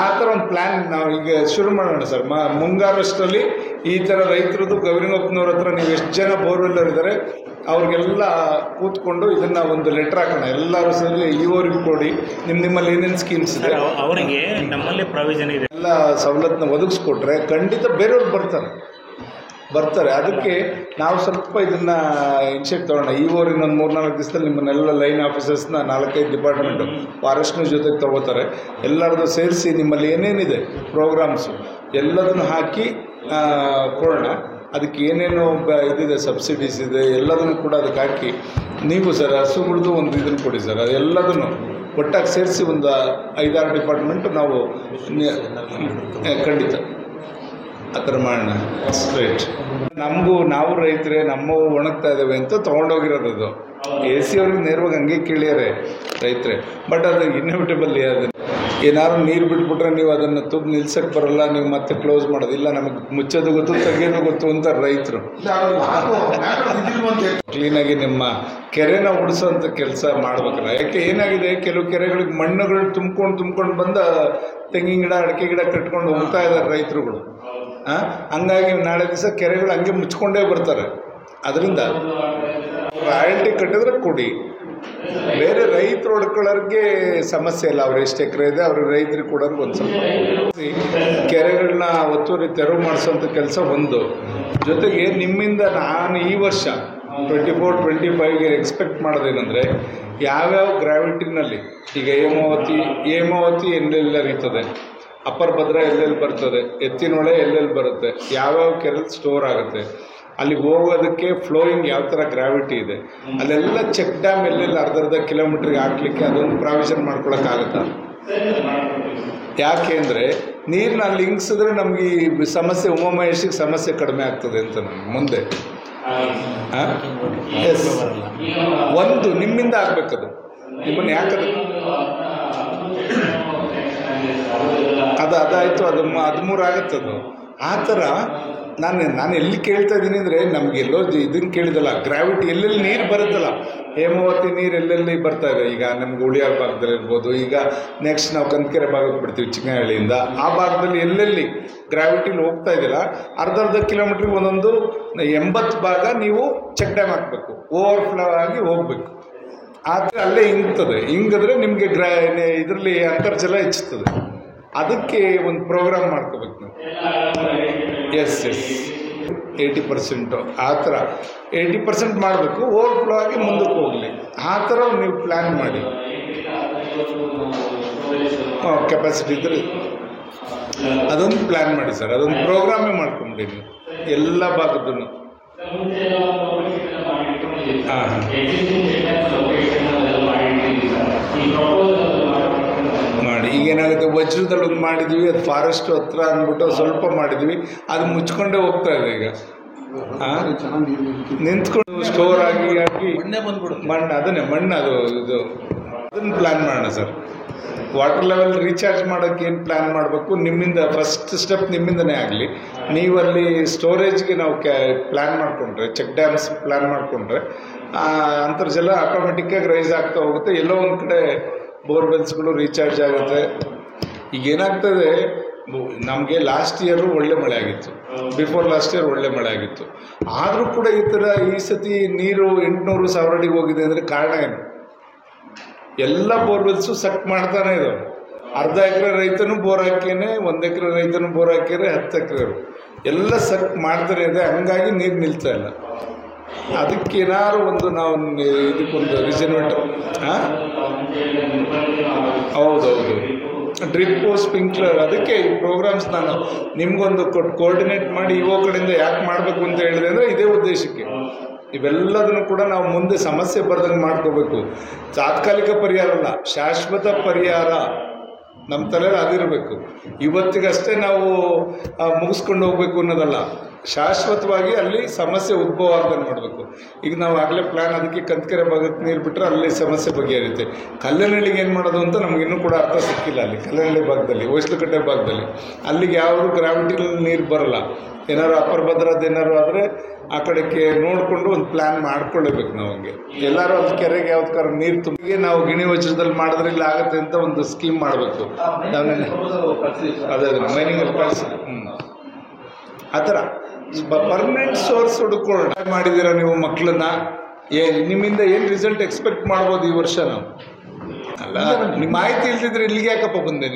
ಆ ಥರ ಒಂದು ಪ್ಲ್ಯಾನ್ ನಾವು ಈಗ ಶುರು ಮಾಡೋಣ ಸರ್. ಮುಂಗಾರಷ್ಟರಲ್ಲಿ ಈ ಥರ ರೈತರದ್ದು ಗೌರಿಗಪ್ಪನವ್ರ ಹತ್ರ ನೀವು ಎಷ್ಟು ಜನ ಬೋರ್ವೆಲ್ಲರ್ ಇದ್ದಾರೆ ಅವ್ರಿಗೆಲ್ಲ ಕೂತ್ಕೊಂಡು ಇದನ್ನು ಒಂದು ಲೆಟ್ರ್ ಹಾಕೋಣ. ಎಲ್ಲರೂ ಸೇರಿ ಇವರಿಗೆ ಕೊಡಿ, ನಿಮ್ಮಲ್ಲಿ ಏನೇನು ಸ್ಕೀಮ್ಸ್ ಇದೆ ಅವರಿಗೆ ನಮ್ಮಲ್ಲಿ ಪ್ರಾವಿಷನ್ ಇದೆ, ಎಲ್ಲ ಸವಲತ್ತನ್ನ ಒದಗಿಸ್ಕೊಟ್ರೆ ಖಂಡಿತ ಬೇರೆಯವ್ರು ಬರ್ತಾರೆ. ಅದಕ್ಕೆ ನಾವು ಸ್ವಲ್ಪ ಇದನ್ನು ಇನ್ಶಿಯೇಟ್ ತೊಗೊಳ್ಳೋಣ. ಇನ್ನೊಂದು 3-4 ದಿವಸದಲ್ಲಿ ನಿಮ್ಮನ್ನೆಲ್ಲ ಲೈನ್ ಆಫೀಸರ್ಸ್ನ 4-5 ಡಿಪಾರ್ಟ್ಮೆಂಟು ಫಾರೆಸ್ಟ್ನ ಜೊತೆಗೆ ತೊಗೋತಾರೆ. ಎಲ್ಲರದ್ದು ಸೇರಿಸಿ ನಿಮ್ಮಲ್ಲಿ ಏನೇನಿದೆ ಪ್ರೋಗ್ರಾಮ್ಸು ಎಲ್ಲದನ್ನು ಹಾಕಿ ಕೊಡೋಣ. ಅದಕ್ಕೆ ಏನೇನು ಇದಿದೆ, ಸಬ್ಸಿಡೀಸ್ ಇದೆ, ಎಲ್ಲದನ್ನು ಕೂಡ ಅದಕ್ಕೆ ಹಾಕಿ ನೀವು ಸರ್ ಹಸುಗಳದ್ದು ಒಂದು ಇದನ್ನು ಕೊಡಿ ಸರ್. ಅದೆಲ್ಲದನ್ನು ಒಟ್ಟಾಗಿ ಸೇರಿಸಿ ಒಂದು 5-6 ಡಿಪಾರ್ಟ್ಮೆಂಟು ನಾವು ಖಂಡಿತ ಆ ಥರ ಮಾಡೋಣ. ಸ್ಟ್ರೈಟ್ ನಾವು ರೈತರೇ ನಮ್ಮವು ಒಣಗ್ತಾ ಇದ್ದಾವೆ ಅಂತ ತೊಗೊಂಡೋಗಿರೋದು. ಅದು AC ಅವ್ರಿಗೆ ನೇರವಾಗಿ ಹಂಗೆ ಕೇಳಿಯಾರೆ ರೈತರೇ. ಬಟ್ ಅದು ಇನ್ಎವಿಟಬಲ್. ಅದು ಏನಾದ್ರು ನೀರು ಬಿಟ್ಬಿಟ್ರೆ ನೀವು ಅದನ್ನು ತುಬ್ ನಿಲ್ಸಕ್ಕೆ ಬರೋಲ್ಲ, ನೀವು ಮತ್ತೆ ಕ್ಲೋಸ್ ಮಾಡೋದಿಲ್ಲ. ನಮಗೆ ಮುಚ್ಚೋದು ಗೊತ್ತು, ತೆಗೆಯೋದು ಗೊತ್ತು ಅಂತ ರೈತರು. ಕ್ಲೀನಾಗಿ ನಿಮ್ಮ ಕೆರೆನ ಉಳಿಸೋಂಥ ಕೆಲಸ ಮಾಡ್ಬೇಕಲ್ಲ. ಯಾಕೆ ಏನಾಗಿದೆ, ಕೆಲವು ಕೆರೆಗಳಿಗೆ ಮಣ್ಣುಗಳು ತುಂಬ್ಕೊಂಡು ಬಂದ ತೆಂಗಿನ ಗಿಡ ಅಡಿಕೆ ಗಿಡ ಕಟ್ಕೊಂಡು ಹೋಗ್ತಾ ಇದ್ದಾರೆ ರೈತರುಗಳು. ಹಂಗಾಗಿ ನಾಳೆ ದಿವಸ ಕೆರೆಗಳು ಹಂಗೆ ಮುಚ್ಕೊಂಡೇ ಬರ್ತಾರೆ. ಅದರಿಂದ ರಾಯಲ್ಟಿ ಕಟ್ಟಿದ್ರೆ ಕೊಡಿ. ಬೇರೆ ರೈತರು ಹೊಡ್ಕೊಳ್ಳೋರಿಗೆ ಸಮಸ್ಯೆ ಇಲ್ಲ. ಅವ್ರು ಎಷ್ಟು ಎಕರೆ ಇದೆ ಅವ್ರ ರೈತರಿಗೆ ಕೊಡೋರ್ಗೆ ಒಂದು ಸ್ವಲ್ಪ ಕೆರೆಗಳನ್ನ ಒತ್ತುವರಿ ತೆರವು ಮಾಡಿಸೋಂಥ ಕೆಲಸ ಒಂದು. ಜೊತೆಗೆ ನಿಮ್ಮಿಂದ ನಾನು ಈ ವರ್ಷ 24-25ಗೆ ಎಕ್ಸ್ಪೆಕ್ಟ್ ಮಾಡೋದೇನೆಂದರೆ, ಯಾವ್ಯಾವ ಗ್ರಾವಿಟಿನಲ್ಲಿ ಈಗ ಹೇಮಾವತಿ ಎಲ್ಲೆಲ್ಲ ಹರಿತದೆ, ಅಪ್ಪರ್ ಭದ್ರಾ ಎಲ್ಲೆಲ್ಲಿ ಬರ್ತದೆ, ಎತ್ತಿನೊಳೆ ಎಲ್ಲೆಲ್ಲಿ ಬರುತ್ತೆ, ಯಾವ್ಯಾವ ಕೆರೆಯಲ್ಲಿ ಸ್ಟೋರ್ ಆಗುತ್ತೆ, ಅಲ್ಲಿ ಹೋಗೋದಕ್ಕೆ ಫ್ಲೋಯಿಂಗ್ ಯಾವ ಥರ ಗ್ರಾವಿಟಿ ಇದೆ, ಅಲ್ಲೆಲ್ಲ ಚೆಕ್ ಡ್ಯಾಮ್ ಎಲ್ಲೆಲ್ಲಿ ಅರ್ಧ ಕಿಲೋಮೀಟ್ರಿಗೆ ಹಾಕ್ಲಿಕ್ಕೆ ಅದೊಂದು ಪ್ರಾವಿಷನ್ ಮಾಡ್ಕೊಳಕ್ಕಾಗತ್ತಾ? ಯಾಕೆ ಅಂದರೆ ನೀರನ್ನ ಅಲ್ಲಿ ಹಿಂಗ್ಸಿದ್ರೆ ನಮಗೆ ಈ ಸಮಸ್ಯೆ ಉಮಾಮಹೇಶಿಗೆ ಸಮಸ್ಯೆ ಕಡಿಮೆ ಆಗ್ತದೆ ಅಂತ ನನಗೆ ಮುಂದೆ. ಎಸ್, ಒಂದು ನಿಮ್ಮಿಂದ ಆಗಬೇಕದು. ನಿಮ್ಮನ್ನು ಯಾಕದು ಅದಾಯಿತು, ಅದು 13 ಆಗುತ್ತದು. ಆ ಥರ ನಾನು ಎಲ್ಲಿ ಕೇಳ್ತಾ ಇದ್ದೀನಿ ಅಂದರೆ, ನಮಗೆಲ್ಲೋ ಇದನ್ನು ಕೇಳಿದಲ್ಲ, ಗ್ರಾವಿಟಿ ಎಲ್ಲೆಲ್ಲಿ ನೀರು ಬರುತ್ತಲ್ಲ, ಹೇಮಾವತಿ ನೀರು ಎಲ್ಲೆಲ್ಲಿ ಬರ್ತಾ ಇದೆ. ಈಗ ನಮ್ಗೆ ಉಳಿಯಾರ ಭಾಗದಲ್ಲಿ ಇರ್ಬೋದು, ಈಗ ನೆಕ್ಸ್ಟ್ ನಾವು ಕಂದಕೆರೆ ಭಾಗಕ್ಕೆ ಬಿಡ್ತೀವಿ ಚಿಕ್ಕನಹಳ್ಳಿಯಿಂದ, ಆ ಭಾಗದಲ್ಲಿ ಎಲ್ಲೆಲ್ಲಿ ಗ್ರಾವಿಟಿಲಿ ಹೋಗ್ತಾ ಇದೆಯಲ್ಲ, ಅರ್ಧ ಕಿಲೋಮೀಟ್ರಿಗೆ ಒಂದೊಂದು 80 ಭಾಗ ನೀವು ಚೆಕ್ ಡ್ಯಾಮ್ ಹಾಕಬೇಕು, ಓವರ್ಫ್ಲೋ ಆಗಿ ಹೋಗಬೇಕು. ಆದರೆ ಅಲ್ಲೇ ಹಿಂಗಿದ್ರೆ ನಿಮಗೆ ಇದರಲ್ಲಿ ಅಂತರ್ಜಲ ಹೆಚ್ಚುತ್ತದೆ. ಅದಕ್ಕೆ ಒಂದು ಪ್ರೋಗ್ರಾಮ್ ಮಾಡ್ಕೋಬೇಕು ನಾವು. ಎಸ್ 80% ಆ ಥರ 80% ಮಾಡಬೇಕು, ಓವರ್ಫ್ಲೋ ಆಗಿ ಮುಂದಕ್ಕೆ ಹೋಗಲಿ. ಆ ಥರ ನೀವು ಪ್ಲ್ಯಾನ್ ಮಾಡಿ. ಕೆಪಾಸಿಟಿ ಇದ್ದರೆ ಅದೊಂದು ಪ್ಲ್ಯಾನ್ ಮಾಡಿ ಸರ್. ಅದೊಂದು ಪ್ರೋಗ್ರಾಮೇ ಮಾಡ್ಕೊಂಬಿಡಿ ನೀವು ಎಲ್ಲ ಭಾಗದನ್ನು. ಮಾಡಿ. ಈಗೇನಾಗುತ್ತೆ, ವಜ್ರದಲ್ಲಿ ಒಂದು ಮಾಡಿದ್ವಿ, ಅದು ಫಾರೆಸ್ಟ್ ಹತ್ರ ಅಂದ್ಬಿಟ್ಟು ಸ್ವಲ್ಪ ಮಾಡಿದ್ವಿ, ಅದು ಮುಚ್ಕೊಂಡೇ ಹೋಗ್ತಾ ಇದೆ. ಈಗ ನಿಂತ್ಕೊಂಡು ಸ್ಟೋರ್ ಆಗಿ ಮಣ್ಣು ಅದನ್ನು ಪ್ಲ್ಯಾನ್ ಮಾಡೋಣ ಸರ್. ವಾಟರ್ ಲೆವೆಲ್ ರೀಚಾರ್ಜ್ ಮಾಡೋಕ್ಕೆ ಏನು ಪ್ಲ್ಯಾನ್ ಮಾಡಬೇಕು, ನಿಮ್ಮಿಂದ ಫಸ್ಟ್ ಸ್ಟೆಪ್ ನಿಮ್ಮಿಂದನೇ ಆಗಲಿ. ನೀವಲ್ಲಿ ಸ್ಟೋರೇಜ್ಗೆ ನಾವು ಪ್ಲ್ಯಾನ್ ಮಾಡಿಕೊಂಡ್ರೆ, ಚೆಕ್ ಡ್ಯಾಮ್ಸ್ ಪ್ಲ್ಯಾನ್ ಮಾಡಿಕೊಂಡ್ರೆ ಅಂತರ್ಜಲ ಆಟೋಮೆಟಿಕ್ಕಾಗಿ ರೈಸ್ ಆಗ್ತಾ ಹೋಗುತ್ತೆ. ಎಲ್ಲೋ ಒಂದು ಕಡೆ ಬೋರ್ವೆಲ್ಸ್ಗಳು ರೀಚಾರ್ಜ್ ಆಗುತ್ತೆ. ಈಗ ಏನಾಗ್ತದೆ, ನಮಗೆ ಲಾಸ್ಟ್ ಇಯರು ಒಳ್ಳೆ ಮಳೆ ಆಗಿತ್ತು, ಬಿಫೋರ್ ಲಾಸ್ಟ್ ಇಯರ್ ಒಳ್ಳೆ ಮಳೆ ಆಗಿತ್ತು. ಆದರೂ ಕೂಡ ಈ ಸತಿ ನೀರು 800-1000 ಅಡಿಗೆ ಹೋಗಿದೆ ಅಂದರೆ ಕಾರಣ ಏನು? ಎಲ್ಲ ಬೋರ್ವೆಲ್ಸು ಸಕ್ ಮಾಡ್ತಾನೆ ಇದ್ದಾವೆ. ಅರ್ಧ ಎಕರೆ ರೈತನು ಬೋರ್ ಹಾಕ್ಯೇನೆ, 1 ಎಕರೆ ರೈತನು ಬೋರ್ ಹಾಕ್ಯಾರೆ, 10 ಎಕರೆ ಎಲ್ಲ ಸಕ್ ಮಾಡ್ತಾರೆ ಇದೆ. ಹಂಗಾಗಿ ನೀರು ನಿಲ್ತಾ ಇಲ್ಲ. ಅದಕ್ಕೇನಾದ್ರು ಒಂದು ನಾವು ಇದಕ್ಕೊಂದು ರಿಸರ್ವೇಟ್ ಹೌದೌದು, ಡ್ರಿಪ್ಪು ಸ್ಪ್ರಿಂಕ್ಲರ್. ಅದಕ್ಕೆ ಈ ಪ್ರೋಗ್ರಾಮ್ಸ್ ನಾನು ನಿಮ್ಗೊಂದು ಕೋಆರ್ಡಿನೇಟ್ ಮಾಡಿ ಇರೋ ಕಡೆಯಿಂದ ಯಾಕೆ ಮಾಡಬೇಕು ಅಂತ ಹೇಳಿದೆ ಅಂದರೆ ಇದೇ ಉದ್ದೇಶಕ್ಕೆ. ಇವೆಲ್ಲದನ್ನು ಕೂಡ ನಾವು ಮುಂದೆ ಸಮಸ್ಯೆ ಬರ್ದಂಗೆ ಮಾಡ್ಕೋಬೇಕು. ತಾತ್ಕಾಲಿಕ ಪರಿಹಾರ ಅಲ್ಲ, ಶಾಶ್ವತ ಪರಿಹಾರ ನಮ್ಮ ತಲೆಯಲ್ಲಿ ಅದಿರಬೇಕು. ಇವತ್ತಿಗಷ್ಟೇ ನಾವು ಮುಗಿಸ್ಕೊಂಡು ಹೋಗ್ಬೇಕು ಅನ್ನೋದಲ್ಲ, ಶಾಶ್ವತವಾಗಿ ಅಲ್ಲಿ ಸಮಸ್ಯೆ ಉದ್ಭವ ಆಗ್ದಂಗೆ ಮಾಡಬೇಕು. ಈಗ ನಾವು ಆಗಲೇ ಪ್ಲ್ಯಾನ್ ಅದಕ್ಕೆ ಕಂತಕೆರೆ ಭಾಗಕ್ಕೆ ನೀರು ಬಿಟ್ಟರೆ ಅಲ್ಲಿ ಸಮಸ್ಯೆ ಬಗೆಹರಿಯುತ್ತೆ. ಕಲ್ಲನಹಳ್ಳಿಗೆ ಏನು ಮಾಡೋದು ಅಂತ ನಮಗಿನ್ನೂ ಕೂಡ ಅರ್ಥ ಸಿಕ್ಕಿಲ್ಲ. ಅಲ್ಲಿ ಕಲ್ಲನಹಳ್ಳಿ ಭಾಗದಲ್ಲಿ, ಹೊಯ್ಸಲಕಟ್ಟೆ ಭಾಗದಲ್ಲಿ ಅಲ್ಲಿಗೆ ಯಾವುದು ಗ್ರಾವಿಟಿನಲ್ಲಿ ನೀರು ಬರಲ್ಲ. ಏನಾದ್ರು ಅಪ್ಪರ್ ಭದ್ರಾದ ಏನಾದ್ರು ಆದರೆ ಆ ಕಡೆಗೆ ನೋಡಿಕೊಂಡು ಒಂದು ಪ್ಲ್ಯಾನ್ ಮಾಡ್ಕೊಳ್ಳೇಬೇಕು ನಾವು. ಹಂಗೆ ಎಲ್ಲರೂ ಅಲ್ಲಿ ಕೆರೆಗೆ ಯಾವ್ದಕ್ಕಾರ ನೀರು ತುಂಬಿಗೆ ನಾವು ಗಿಣಿ ವಜ್ರದಲ್ಲಿ ಮಾಡಿದ್ರೆ ಇಲ್ಲಿ ಆಗುತ್ತೆ ಅಂತ ಒಂದು ಸ್ಕೀಮ್ ಮಾಡಬೇಕು. ಅದೇ ಮೈನಿಂಗಲ್ಲಿ ಕಳಿಸಿ ಆ ಥರ ಪರ್ಮನೆಂಟ್ ಸೋರ್ಸ್ ಹುಡುಕೊಂಡು ಮಾಡಿದ್ದೀರಾ ನೀವು ಮಕ್ಕಳನ್ನ. ನಿಮ್ಮಿಂದ ಏನು ರಿಸಲ್ಟ್ ಎಕ್ಸ್ಪೆಕ್ಟ್ ಮಾಡ್ಬೋದು ಈ ವರ್ಷ ನಾವು? ಅಲ್ಲ, ನಿಮ್ಮ ಮಾಹಿತಿ ಇಲ್ದಿದ್ರೆ ಇಲ್ಲಿಗೆ ಯಾಕಪ್ಪ ಬಂದೆ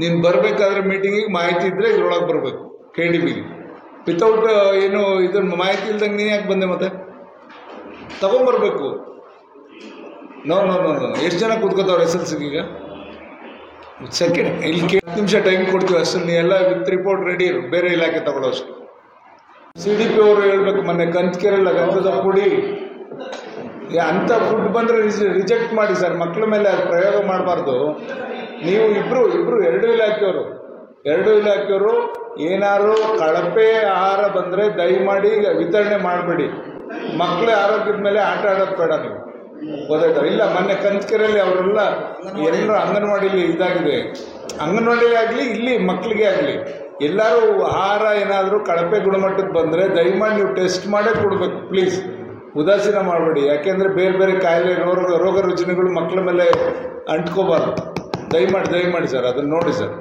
ನೀನು ಬರಬೇಕಾದ್ರೆ ಮೀಟಿಂಗಿಗೆ ಮಾಹಿತಿ ಇದ್ದರೆ ಇದ್ರೊಳಗೆ ಬರಬೇಕು. KDBಗೆ ವಿತೌಟ್ ಏನು ಇದನ್ನು ಮಾಹಿತಿ ಇಲ್ದಂಗೆ ನೀನು ಯಾಕೆ ಬಂದೆ? ಮತ್ತೆ ತಗೊಂಬರ್ಬೇಕು. ನೋ ಎಷ್ಟು ಜನ ಕೂತ್ಕೋತಾವ್ರೆ SLCಗೆ? ಈಗ ಸೆಕೆಂಡ್ ಇಲ್ಲಿ 10 ನಿಮಿಷ ಟೈಮ್ ಕೊಡ್ತೀವಿ ಅಷ್ಟನ್ನು. ನೀ ಎಲ್ಲ ವಿತ್ ರಿಪೋರ್ಟ್ ರೆಡಿ ಇರು, ಬೇರೆ ಇಲಾಖೆ ತಗೊಳ್ಳೋ ಅಷ್ಟು. CDP ಅವರು ಹೇಳ್ಬೇಕು, ಮೊನ್ನೆ ಕಂತಕೆರೆಲ್ಲ ಗಂಧದ ಪುಡಿ ಅಂಥ ಫುಡ್ ಬಂದರೆ ರಿಜೆಕ್ಟ್ ಮಾಡಿ ಸರ್. ಮಕ್ಕಳ ಮೇಲೆ ಅದು ಪ್ರಯೋಗ ಮಾಡಬಾರ್ದು. ನೀವು ಇಬ್ಬರು 2 ಇಲಾಖೆಯವರು ಏನಾದ್ರು ಕಳಪೆ ಆಹಾರ ಬಂದರೆ ದಯಮಾಡಿ ವಿತರಣೆ ಮಾಡಬೇಡಿ. ಮಕ್ಕಳ ಆರೋಗ್ಯದ ಮೇಲೆ ಆಟ ಆಡೋದು ಬೇಡ ನೀವು, ಗೊತ್ತಾಯ್ತಾ? ಇಲ್ಲ, ಮೊನ್ನೆ ಕಂತಕೆರೆಯಲ್ಲಿ ಅವರೆಲ್ಲ ಎಲ್ಲರೂ ಅಂಗನವಾಡಿಲಿ ಇದಾಗಿದೆ. ಅಂಗನವಾಡಿ ಆಗಲಿ, ಇಲ್ಲಿ ಮಕ್ಕಳಿಗೆ ಆಗಲಿ, ಎಲ್ಲರೂ ಆಹಾರ ಏನಾದರೂ ಕಳಪೆ ಗುಣಮಟ್ಟಕ್ಕೆ ಬಂದರೆ ದಯಮಾಡಿ ನೀವು ಟೆಸ್ಟ್ ಮಾಡೇ ಕೊಡಬೇಕು ಪ್ಲೀಸ್. ಉದಾಸೀನ ಮಾಡಬೇಡಿ. ಯಾಕೆಂದರೆ ಬೇರೆ ಬೇರೆ ಕಾಯಿಲೆ ರೋಗ ರುಜಿನಗಳು ಮಕ್ಕಳ ಮೇಲೆ ಅಂಟ್ಕೋಬಾರ್ದು. ದಯಮಾಡಿ ಸರ್ ಅದನ್ನು ನೋಡಿ ಸರ್.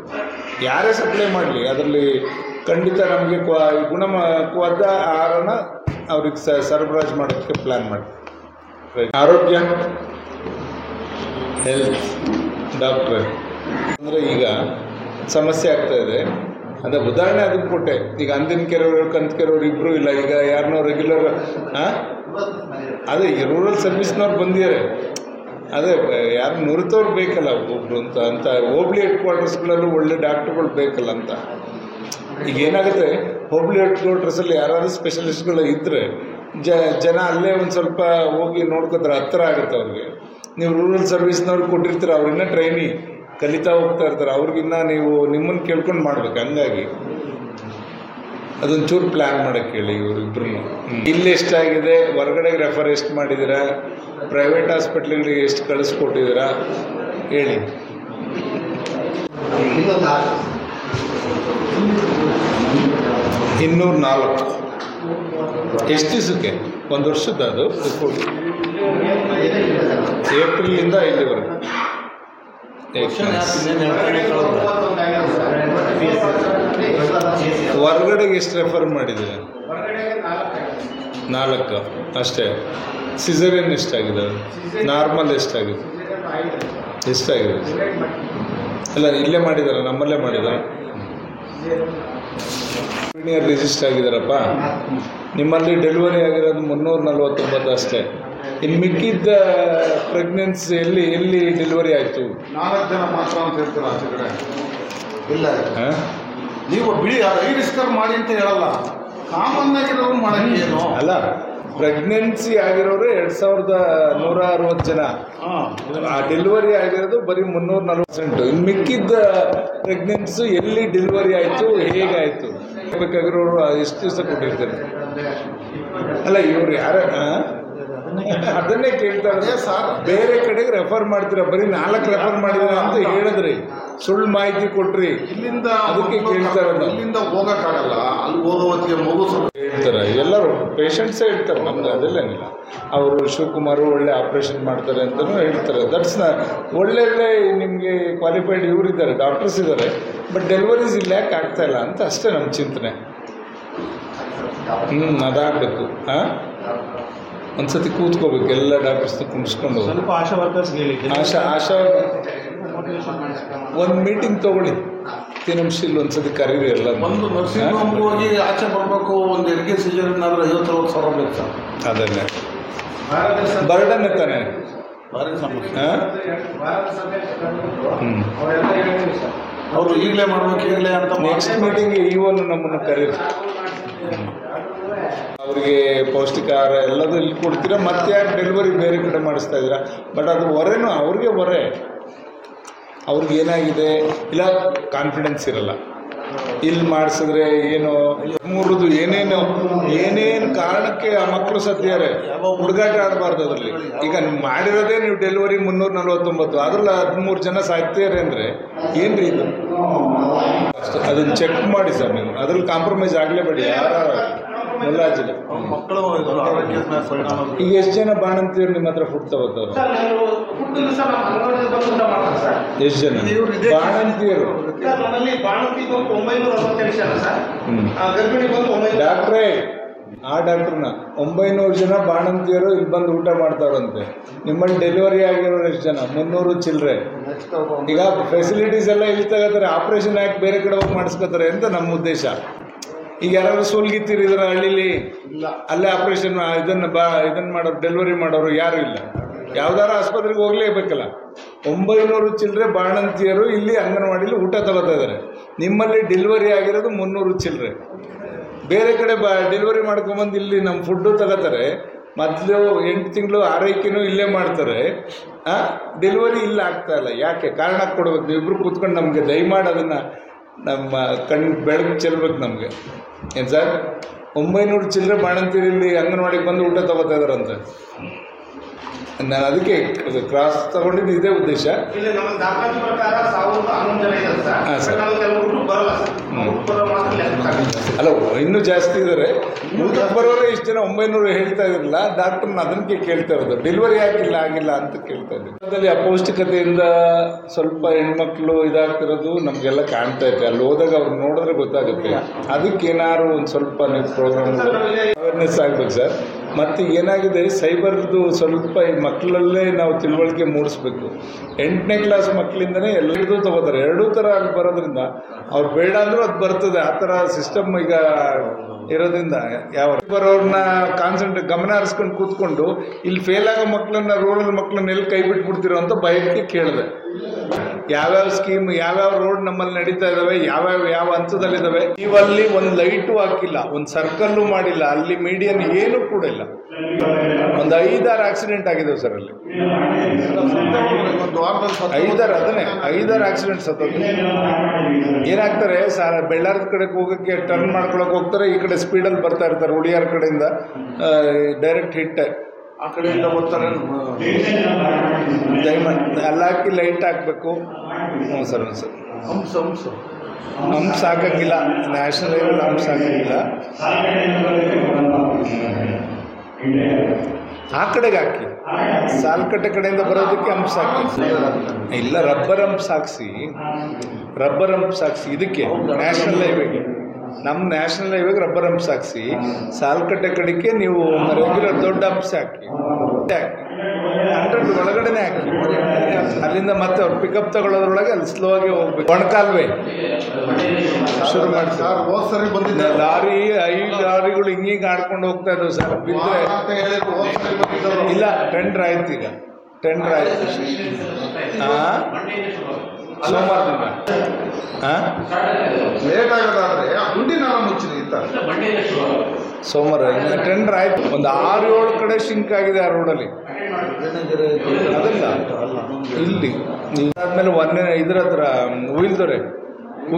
ಯಾರೇ ಸಪ್ಲೈ ಮಾಡಲಿ ಅದರಲ್ಲಿ ಖಂಡಿತ ನಮಗೆ ಗುಣಮಟ್ಟವಾದ ಆಹಾರನ ಅವ್ರಿಗೆ ಸರಬರಾಜು ಮಾಡೋಕ್ಕೆ ಪ್ಲ್ಯಾನ್ ಮಾಡಿ. ಆರೋಗ್ಯ, ಹೆಲ್ತ್, ಡಾಕ್ಟ್ರ್ ಅಂದರೆ ಈಗ ಸಮಸ್ಯೆ ಆಗ್ತಾಯಿದೆ. ಅದೇ ಉದಾಹರಣೆ ಅದಕ್ಕೆ ಕೊಟ್ಟೆ. ಈಗ ಅಂದಿನ ಕೆರೆಯವರು ಕಂತಕೆರೆಯವರು ಇಬ್ಬರು ಇಲ್ಲ. ಈಗ ಯಾರನ್ನೋ ರೆಗ್ಯುಲರ್ ಅದೇ ರೂರಲ್ ಸರ್ವಿಸ್ನವ್ರು ಬಂದಿದ್ದಾರೆ. ಅದೇ ಯಾರು ನುರಿತವ್ರು ಬೇಕಲ್ಲ ಒಬ್ಬರು ಅಂತ ಹೋಬ್ಳಿ ಹೆಡ್ ಕ್ವಾರ್ಟರ್ಸ್ಗಳಲ್ಲೂ ಒಳ್ಳೆ ಡಾಕ್ಟ್ರುಗಳು ಬೇಕಲ್ಲ ಅಂತ. ಈಗ ಏನಾಗುತ್ತೆ, ಹೋಬ್ಳಿ ಹೆಡ್ ಕ್ವಾರ್ಟರ್ಸಲ್ಲಿ ಯಾರಾದರೂ ಸ್ಪೆಷಲಿಸ್ಟ್ಗಳು ಇದ್ದರೆ ಜನ ಅಲ್ಲೇ ಒಂದು ಸ್ವಲ್ಪ ಹೋಗಿ ನೋಡ್ಕೋತಾರೆ, ಹತ್ತಿರ ಆಗುತ್ತೆ ಅವ್ರಿಗೆ. ನೀವು ರೂರಲ್ ಸರ್ವಿಸ್ನವ್ರಿಗೆ ಕೊಟ್ಟಿರ್ತೀರ, ಅವ್ರಿನ್ನ ಟ್ರೈನಿ ಕಲಿತಾ ಹೋಗ್ತಾ ಇರ್ತಾರೆ. ಅವ್ರಿಗಿನ್ನ ನೀವು ನಿಮ್ಮನ್ನು ಕೇಳ್ಕೊಂಡು ಮಾಡ್ಬೇಕು. ಹಂಗಾಗಿ ಅದೊಂಚೂರು ಪ್ಲ್ಯಾನ್ ಮಾಡೋಕ್ಕೆ ಹೇಳಿ ಇವರಿಬ್ರು. ಇಲ್ಲಿ ಎಷ್ಟಾಗಿದೆ, ಹೊರಗಡೆಗೆ ರೆಫರ್ ಎಷ್ಟು ಮಾಡಿದ್ದೀರಾ, ಪ್ರೈವೇಟ್ ಹಾಸ್ಪಿಟ್ಲ್ಗಳಿಗೆ ಎಷ್ಟು ಕಳಿಸ್ಕೊಟ್ಟಿದ್ದೀರಾ ಹೇಳಿ. 204 ಎಷ್ಟು ದಿವಸಕ್ಕೆ? 1 ವರ್ಷದ ಅದು ರಿಪೋರ್ಟ್. ಏಪ್ರಿಲಿಂದ ಇಲ್ಲಿವರೆಗೆ. ಹೊರಗಡೆಗೆ ಎಷ್ಟು ರೆಫರ್ ಮಾಡಿದ್ದೀರಾ? 4 ಅಷ್ಟೇ. ಸಿಸೇರಿಯನ್ ಎಷ್ಟಾಗಿದೆ? ನಾರ್ಮಲ್ ಎಷ್ಟಾಗಿದೆ? ಅಲ್ಲ, ಇಲ್ಲೇ ಮಾಡಿದಾರ, ನಮ್ಮಲ್ಲೇ ಮಾಡಿದಾರ. ರಿಜಿಸ್ಟರ್ ಆಗಿದ್ದಾರಪ್ಪ. ನಿಮ್ಮಲ್ಲಿ ಡೆಲಿವರಿ ಆಗಿರೋದು 349 ಅಷ್ಟೇ. ಇನ್ನು ಮಿಕ್ಕಿದ್ದ ಪ್ರೆಗ್ನೆನ್ಸಿ ಎಲ್ಲಿ ಡೆಲಿವರಿ ಆಯಿತು? 4 ಜನ ಮಾತ್ರ ಅಂತ ಹೇಳ್ತಾರೆ ಆಚೆ ಕಡೆ. ಇಲ್ಲ, ನೀವು ಬಿಡಿ ರಿಜಿಸ್ಟರ್ ಮಾಡಿ ಅಂತ ಹೇಳಲ್ಲ. ಕಾಮನ್ ಆಗಿರೋರು ಮಾಡೋಕ್ಕೆ ಏನು ಅಲ್ಲ, ಪ್ರೆಗ್ನೆನ್ಸಿ ಆಗಿರೋರು 2160 ಜನ. ಡೆಲಿವರಿ ಆಗಿರೋದು ಬರೀ 340%. ಇನ್ನು ಮಿಕ್ಕಿದ್ದ ಪ್ರೆಗ್ನೆನ್ಸಿ ಎಲ್ಲಿ ಡೆಲಿವರಿ ಆಯಿತು, ಹೇಗಾಯಿತು ಬೇಕಾಗಿರೋರು ಎಷ್ಟು ದಿವಸ ಕೊಟ್ಟಿರ್ತಾರೆ? ಅಲ್ಲ, ಇವ್ರು ಯಾರ ಅದನ್ನೇ ಕೇಳ್ತಾರೆ ಸರ್. ಬೇರೆ ಕಡೆಗೆ ರೆಫರ್ ಮಾಡ್ತೀರಾ, ಬರೀ 4 ರೆಫರ್ ಮಾಡಿದ್ರ ಅಂತ ಹೇಳಿದ್ರಿ, ಸುಳ್ಳು ಮಾಹಿತಿ ಕೊಟ್ರಿ. ಇಲ್ಲಿಂದ ಅದಕ್ಕೆ ಕೇಳ್ತಾರೆ. ಇಲ್ಲಿಂದ ಹೋಗೋಕ್ಕಾಗಲ್ಲ, ಅಲ್ಲಿ ಹೋಗೋ ಹೊತ್ತಿಗೆ ಮಗು ಹೇಳ್ತಾರೆ. ಎಲ್ಲರೂ ಪೇಷಂಟ್ಸೇ ಹೇಳ್ತಾರೆ. ನಮ್ದು ಅದೆಲ್ಲೇನಿಲ್ಲ. ಅವರು ಶಿವಕುಮಾರು ಒಳ್ಳೆ ಆಪ್ರೇಷನ್ ಮಾಡ್ತಾರೆ ಅಂತಲೂ ಹೇಳ್ತಾರೆ. ದಟ್ಸ್ ಒಳ್ಳೆ ನಿಮಗೆ ಕ್ವಾಲಿಫೈಡ್ ಇವರಿದ್ದಾರೆ, ಡಾಕ್ಟರ್ಸ್ ಇದ್ದಾರೆ. ಬಟ್ ಡೆಲಿವರೀಸ್ ಇಲ್ಲಿ ಯಾಕೆ ಆಗ್ತಾಯಿಲ್ಲ ಅಂತ ಅಷ್ಟೇ ನಮ್ಮ ಚಿಂತನೆ. ಅದಾಗಬೇಕು. ಒಂದ್ಸತಿ ಕೂತ್ಕೋಬೇಕು, ಎಲ್ಲ ಡಾಕ್ಟರ್ಸ್ನ ಕುಣಿಸ್ಕೊಂಡು. ಸ್ವಲ್ಪ ಆಶಾ ವರ್ಕರ್ಸ್ ಆಶಾ ಒಂದು ಮೀಟಿಂಗ್ ತೊಗೊಳ್ಳಿ, ತಿನಂಶಿಲ್ ಒಂದ್ಸತಿ ಕರೀರಿ ಎಲ್ಲ. ಒಂದು ನರ್ಸಿಂಗ್ ಹೋಮ್ಗೆ ಹೋಗಿ ಆಚೆ ಬರಬೇಕು, ಒಂದು ಹೆರಿಗೆ ಸಿಜರಿನ್ ಆದ್ರೆ 50-60 ಬೇಕು ಸರ್. ಅದನ್ನೇ ಬರ್ಡನ್ ತಾನೆ ಭಾರಿ ಸಮಸ್ಯೆ. ಹ್ಞೂ ಅವರು ಈಗಲೇ ಮಾಡ್ಬೇಕು ಈಗಲೇ ಅಂತ. ನೆಕ್ಸ್ಟ್ ಮೀಟಿಂಗ್ಗೆ ಇವನು ನಮ್ಮನ್ನು ಕರೀರಿ. ಅವ್ರಿಗೆ ಪೌಷ್ಟಿಕ ಆಹಾರ ಎಲ್ಲದೂ ಇಲ್ಲಿ ಕೊಡ್ತೀರಾ, ಮತ್ತೆ ಯಾಕೆ ಡೆಲಿವರಿ ಬೇರೆ ಕಡೆ ಮಾಡಿಸ್ತಾ ಇದ್ದೀರಾ? ಬಟ್ ಅದು ಹೊರೆನೂ ಅವ್ರಿಗೆ ಹೊರೆ. ಅವ್ರಿಗೆ ಏನಾಗಿದೆ, ಇಲ್ಲ ಕಾನ್ಫಿಡೆನ್ಸ್ ಇರಲ್ಲ. ಇಲ್ಲಿ ಮಾಡಿಸಿದ್ರೆ ಏನು ಮೂರದು ಏನೇನು ಕಾರಣಕ್ಕೆ ಆ ಮಕ್ಕಳು ಸತ್ತಿದ್ದಾರೆ. ಹುಡುಗಾಟ ಆಡಬಾರ್ದು ಅದರಲ್ಲಿ. ಈಗ ಮಾಡಿರೋದೇ ನೀವು ಡೆಲಿವರಿ 349, ಅದ್ರಲ್ಲಿ 13 ಜನ ಸಾಯ್ತಿದ್ದಾರೆ ಅಂದರೆ ಏನ್ರಿ ಇದು? ಅಷ್ಟೇ, ಅದನ್ನು ಚೆಕ್ ಮಾಡಿ ಸರ್ ನೀವು. ಅದ್ರಲ್ಲಿ ಕಾಂಪ್ರಮೈಸ್ ಆಗಲೇಬೇಡಿ ಯಾರ ಮುಲಾಜಿಲ್ಲ. ಮಕ್ಕಳು ಆರೋಗ್ಯದ ಮೇಲೆ ಪರಿಣಾಮ. ಈಗ ಎಷ್ಟು ಜನ ಬಾಣಂತಿಯರು ನಿಮ್ಮ ಹತ್ರ ಫುಡ್ ತಗೋತಾವ್ರು? ಎಷ್ಟು ಜನ ಬಾಣಂತಿಯರು? ಡಾಕ್ಟ್ರೇ, ಆ ಡಾಕ್ಟ್ರನ್ನ 900 ಜನ ಬಾಣಂತಿಯರು ಇಲ್ಲಿ ಬಂದು ಊಟ ಮಾಡ್ತಾರಂತೆ. ನಿಮ್ಮಲ್ಲಿ ಡೆಲಿವರಿ ಆಗಿರೋರು ಎಷ್ಟು ಜನ? 300 ಚಿಲ್ಲರೆ. ಈಗ ಫೆಸಿಲಿಟೀಸ್ ಎಲ್ಲ ಇಲ್ಲಿ ತಗೋತಾರೆ, ಆಪರೇಷನ್ ಯಾಕೆ ಬೇರೆ ಕಡೆ ಹೋಗಿ ಮಾಡಿಸ್ಕೋತಾರೆ ಅಂತ ನಮ್ಮ ಉದ್ದೇಶ. ಈಗ ಯಾರಾದ್ರು ಸೋಲ್ಗಿತ್ತಿರಿದ್ರೆ ಹಳ್ಳಿಲಿ ಅಲ್ಲೇ ಆಪರೇಷನ್ ಇದನ್ನು ಮಾಡೋರು, ಡೆಲಿವರಿ ಮಾಡೋರು ಯಾರು ಇಲ್ಲ. ಯಾವ್ದಾರ ಆಸ್ಪತ್ರೆಗೆ ಹೋಗ್ಲೇಬೇಕಲ್ಲ. 900 ಚಿಲ್ಲರೆ ಬಾಣಂತಿಯರು ಇಲ್ಲಿ ಅಂಗನವಾಡಿಲಿ ಊಟ ತಗೋತಾ ಇದ್ದಾರೆ. ನಿಮ್ಮಲ್ಲಿ ಡೆಲಿವರಿ ಆಗಿರೋದು 300 ಚಿಲ್ಲರೆ. ಬೇರೆ ಕಡೆ ಡೆಲಿವರಿ ಮಾಡ್ಕೊಂಬಂದು ಇಲ್ಲಿ ನಮ್ಮ ಫುಡ್ಡು ತಗೋತಾರೆ. ಮೊದಲು 8 ತಿಂಗಳು ಆರೈಕೆನೂ ಇಲ್ಲೇ ಮಾಡ್ತಾರೆ. ಡೆಲಿವರಿ ಇಲ್ಲ ಆಗ್ತಾ ಇಲ್ಲ. ಯಾಕೆ? ಕಾರಣ ಕೊಡ್ಬೇಕು. ನೀವಿಬ್ರು ಕೂತ್ಕೊಂಡು ನಮಗೆ ದಯಮಾಡಿ ಅದನ್ನು ನಮ್ಮ ಬೆಳಗ್ಗೆ ಚೆಲ್ಬೇಕು ನಮಗೆ. ಏನು ಸರ್, 900 ಚಿಲ್ಲರೆ ಬಾಣಂತಿಯರು ಇಲ್ಲಿ ಅಂಗನವಾಡಿಗೆ ಬಂದು ಊಟ ತಗೋತಾ ಇದಾರಂತೆ. ನಾನು ಅದಕ್ಕೆ ಕ್ರಾಸ್ ತಗೊಂಡಿದ್ದು ಇದೇ ಉದ್ದೇಶ. ಹಾಂ ಸರ್. ಅಲ್ಲ, ಇನ್ನೂ ಜಾಸ್ತಿ ಇದ್ದಾರೆ. ಊಟಕ್ಕೆ ಬರೋರೇ ಇಷ್ಟು ಜನ 900 ಹೇಳ್ತಾ ಇದ್ರಲ್ಲ, ಡಾಕ್ಟರ್ನ ಅದಕ್ಕೆ ಕೇಳ್ತಾ ಇರೋದು. ಡೆಲಿವರಿ ಆಗಿಲ್ಲ ಅಂತ ಕೇಳ್ತಾ ಇದ್ದೀವಿ. ಅಪೌಷ್ಟಿಕತೆಯಿಂದ ಸ್ವಲ್ಪ ಹೆಣ್ಮಕ್ಳು ಇದಾಗ್ತಿರೋದು ನಮಗೆಲ್ಲ ಕಾಣ್ತಾ ಇತ್ತು. ಅಲ್ಲಿ ಹೋದಾಗ ಅವ್ರು ನೋಡಿದ್ರೆ ಗೊತ್ತಾಗುತ್ತೆ. ಅದಕ್ಕೇನಾದ್ರು ಒಂದು ಸ್ವಲ್ಪ ನೀವು ಪ್ರೋಗ್ರಾಮ್ ಅವೇರ್ನೆಸ್ ಆಗ್ಬೇಕು ಸರ್. ಮತ್ತು ಏನಾಗಿದೆ, ಸೈಬರ್ದು ಸ್ವಲ್ಪ ಈ ಮಕ್ಕಳಲ್ಲೇ ನಾವು ತಿಳುವಳಿಕೆ ಮೂಡಿಸ್ಬೇಕು. 8ನೇ ಕ್ಲಾಸ್ ಮಕ್ಕಳಿಂದನೇ ಎಲ್ಲರಿಗೂ ತಗೋತಾರೆ. 2 ಥರ ಅಲ್ಲಿ ಬರೋದ್ರಿಂದ ಅವ್ರು ಬೇಡ ಅಂದರೂ ಅದು ಬರ್ತದೆ. ಆ ಥರ ಸಿಸ್ಟಮ್ ಈಗ ಇರೋದ್ರಿಂದ ಯಾವ ಬರೋರನ್ನ ಗಮನ ಹರಿಸ್ಕೊಂಡು ಕೂತ್ಕೊಂಡು ಇಲ್ಲಿ ಫೇಲ್ ಆಗೋ ಮಕ್ಕಳನ್ನ, ರೂರಲ್ ಮಕ್ಕಳನ್ನ ಎಲ್ಲಿ ಕೈ ಬಿಟ್ಬಿಡ್ತಿರೋ ಅಂತ ಭಯಕ್ಕೆ ಕೇಳಿದೆ. ಯಾವ್ಯಾವ ಸ್ಕೀಮ್, ಯಾವ್ಯಾವ ರೋಡ್ ನಮ್ಮಲ್ಲಿ ನಡೀತಾ ಇದಾವೆ, ಯಾವ ಹಂತದಲ್ಲಿದ್ದಾವೆ. ನೀವಲ್ಲಿ ಒಂದು ಲೈಟು ಹಾಕಿಲ್ಲ, ಒಂದು ಸರ್ಕಲ್ಲು ಮಾಡಿಲ್ಲ, ಅಲ್ಲಿ ಮೀಡಿಯನ್ ಏನೂ ಕೂಡ ಇಲ್ಲ. ಒಂದು 5-6 ಆಕ್ಸಿಡೆಂಟ್ ಆಗಿದ್ದಾವೆ ಸರ್ ಅಲ್ಲಿ. 5-6 ಆಕ್ಸಿಡೆಂಟ್ ಸತ್ತೋದು. ಏನಾಗ್ತಾರೆ ಸರ್, ಬೆಳ್ಳಾರದ ಕಡೆಗೆ ಹೋಗೋಕ್ಕೆ ಟರ್ನ್ ಮಾಡ್ಕೊಳಕ್ಕೆ ಹೋಗ್ತಾರೆ. ಈ ಕಡೆ ಸ್ಪೀಡಲ್ಲಿ ಬರ್ತಾ ಇರ್ತಾರೆ, ಉಳಿಯಾರ ಕಡೆಯಿಂದ ಡೈರೆಕ್ಟ್ ಹಿಟ್ ಆ ಕಡೆಯಿಂದ ಬರ್ತಾರೆ. ದಯಮಾಡಿ ಅಲ್ಲಾಕಿ ಲೈಟ್ ಹಾಕಬೇಕು. ಹ್ಞೂ ಸರ್. ಹಂಪ್ಸ್ ಹಾಕಂಗಿಲ್ಲ, ನ್ಯಾಷನಲ್ ಹೈವೇಲಿ ಹಂಪ್ಸ್ ಹಾಕಂಗಿಲ್ಲ. ಆ ಕಡೆಗೆ ಹಾಕಿ, ಸಾಲ್ಕಟ್ಟೆ ಕಡೆಯಿಂದ ಬರೋದಕ್ಕೆ ಹಂಪ್ಸ್ ಹಾಕಿ. ಇಲ್ಲ, ರಬ್ಬರ್ ಹಂಪ್ಸ್ ಹಾಕ್ಸಿ ಇದಕ್ಕೆ ನ್ಯಾಷನಲ್ ಹೈವೇಗೆ, ನಮ್ಮ ನ್ಯಾಷನಲ್ ಹೈವೇಗೆ ರಬ್ಬರ್ ಹಂಪ್ಸ್ ಹಾಕ್ಸಿ, ಸಾಲ್ಕಟ್ಟೆ ಕಡೆಗೆ ನೀವು ರೆಗ್ಯುಲರ್ ದೊಡ್ಡ ಹಂಪ್ಸ್ ಹಾಕಿ 100 ಒಳಗಡೆನೆ ಹಾಕಿ. ಅಲ್ಲಿಂದ ಮತ್ತೆ ಅವ್ರು ಪಿಕಪ್ ತಗೊಳ್ಳೋದ್ರೊಳಗೆ ಅಲ್ಲಿ ಸ್ಲೋ ಆಗಿ ಹೋಗ್ಬೇಕು. ಒಣಕಾಲ್ವೆ ಶುರು ಮಾಡಿ ಸರ್. ಹೋದ ಸರಿ ಬಂದಿದ್ದೆ ಲಾರಿಗಳು ಹಿಂಗೆ ಆಡ್ಕೊಂಡು ಹೋಗ್ತಾ ಇದ್ದವು ಸರ್. ಬಿದ್ದರೆ ಇಲ್ಲ, ಟೆಂಡರ್ ಆಯ್ತು. ಈಗ ಟೆಂಡರ್ ಆಯ್ತು ಸೋಮವಾರದಿಂದ. ಲೇಟ್ ಆಗೋದಾದ್ರೆ ಗುಂಡಿನ ಮುಚ್ಚಿದೆ ಸೋಮವಾರ ಟೆಂಡರ್ ಆಯ್ತು. ಒಂದು 6-7 ಕಡೆ ಶಿಂಕ್ ಆಗಿದೆ ಆ ರೋಡಲ್ಲಿ. ಅದಲ್ಲ ಇಲ್ಲಿ ಆದ್ಮೇಲೆ ಇದ್ರ ಹತ್ರ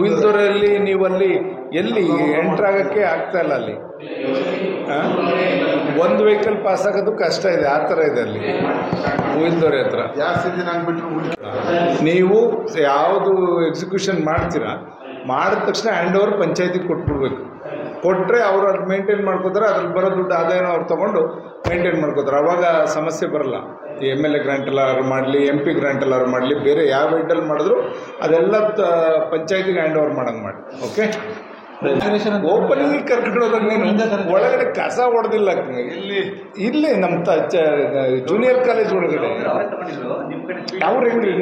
ಉಯಿಲ್ದೊರೆಯಲ್ಲಿ ನೀವಲ್ಲಿ ಎಲ್ಲಿ ಎಂಟ್ರ್ ಆಗೋಕ್ಕೆ ಆಗ್ತಾ ಇಲ್ಲ. ಅಲ್ಲಿ ಒಂದು ವೆಹಿಕಲ್ ಪಾಸ್ ಆಗೋದು ಕಷ್ಟ ಇದೆ. ಆ ಥರ ಇದೆ ಅಲ್ಲಿ ಉಯಿಲ್ದೊರೆ ಹತ್ರ. ಜಾಸ್ತಿ ದಿನ ಆಗ್ಬಿಟ್ರು ನೀವು ಯಾವುದು ಎಕ್ಸಿಕ್ಯೂಷನ್ ಮಾಡ್ತೀರಾ, ಮಾಡಿದ ತಕ್ಷಣ ಹ್ಯಾಂಡ್ ಓವರ್ ಪಂಚಾಯತಿಗೆ ಕೊಟ್ಬಿಡ್ಬೇಕು. ಕೊಟ್ಟರೆ ಅವರು ಅದು ಮೇಂಟೈನ್ ಮಾಡ್ಕೋತಾರೆ. ಅದ್ರಲ್ಲಿ ಬರೋ ದುಡ್ಡು ಆದಾಯನ ಅವ್ರು ತೊಗೊಂಡು ಮೇಂಟೈನ್ ಮಾಡ್ಕೋತಾರೆ. ಅವಾಗ ಸಮಸ್ಯೆ ಬರಲ್ಲ. MLA ಗ್ರಾಂಟ್ ಎಲ್ಲಾರು ಮಾಡಲಿ, MP ಗ್ರಾಂಟ್ ಎಲ್ಲಾರು ಮಾಡಲಿ, ಬೇರೆ ಯಾವ ಹೆಡ್ಡಲ್ಲಿ ಮಾಡಿದ್ರು ಅದೆಲ್ಲ ಪಂಚಾಯತಿಗೆ ಹ್ಯಾಂಡ್ ಓವರ್ ಮಾಡೋಂಗೆ ಮಾಡಿ. ಓಕೆ. ಓಪನಿಂಗ್ ಕರ್ಕೊಂಡು ಹೋದಾಗ ನೀನು ಒಳಗಡೆ ಕಸ ಹೊಡೆದಿಲ್ಲ. ಇಲ್ಲಿ ನಮ್ಮ ಜೂನಿಯರ್ ಕಾಲೇಜ್ ಒಳಗಡೆ ಅವ್ರು ಹೆಂಗ್ರಿ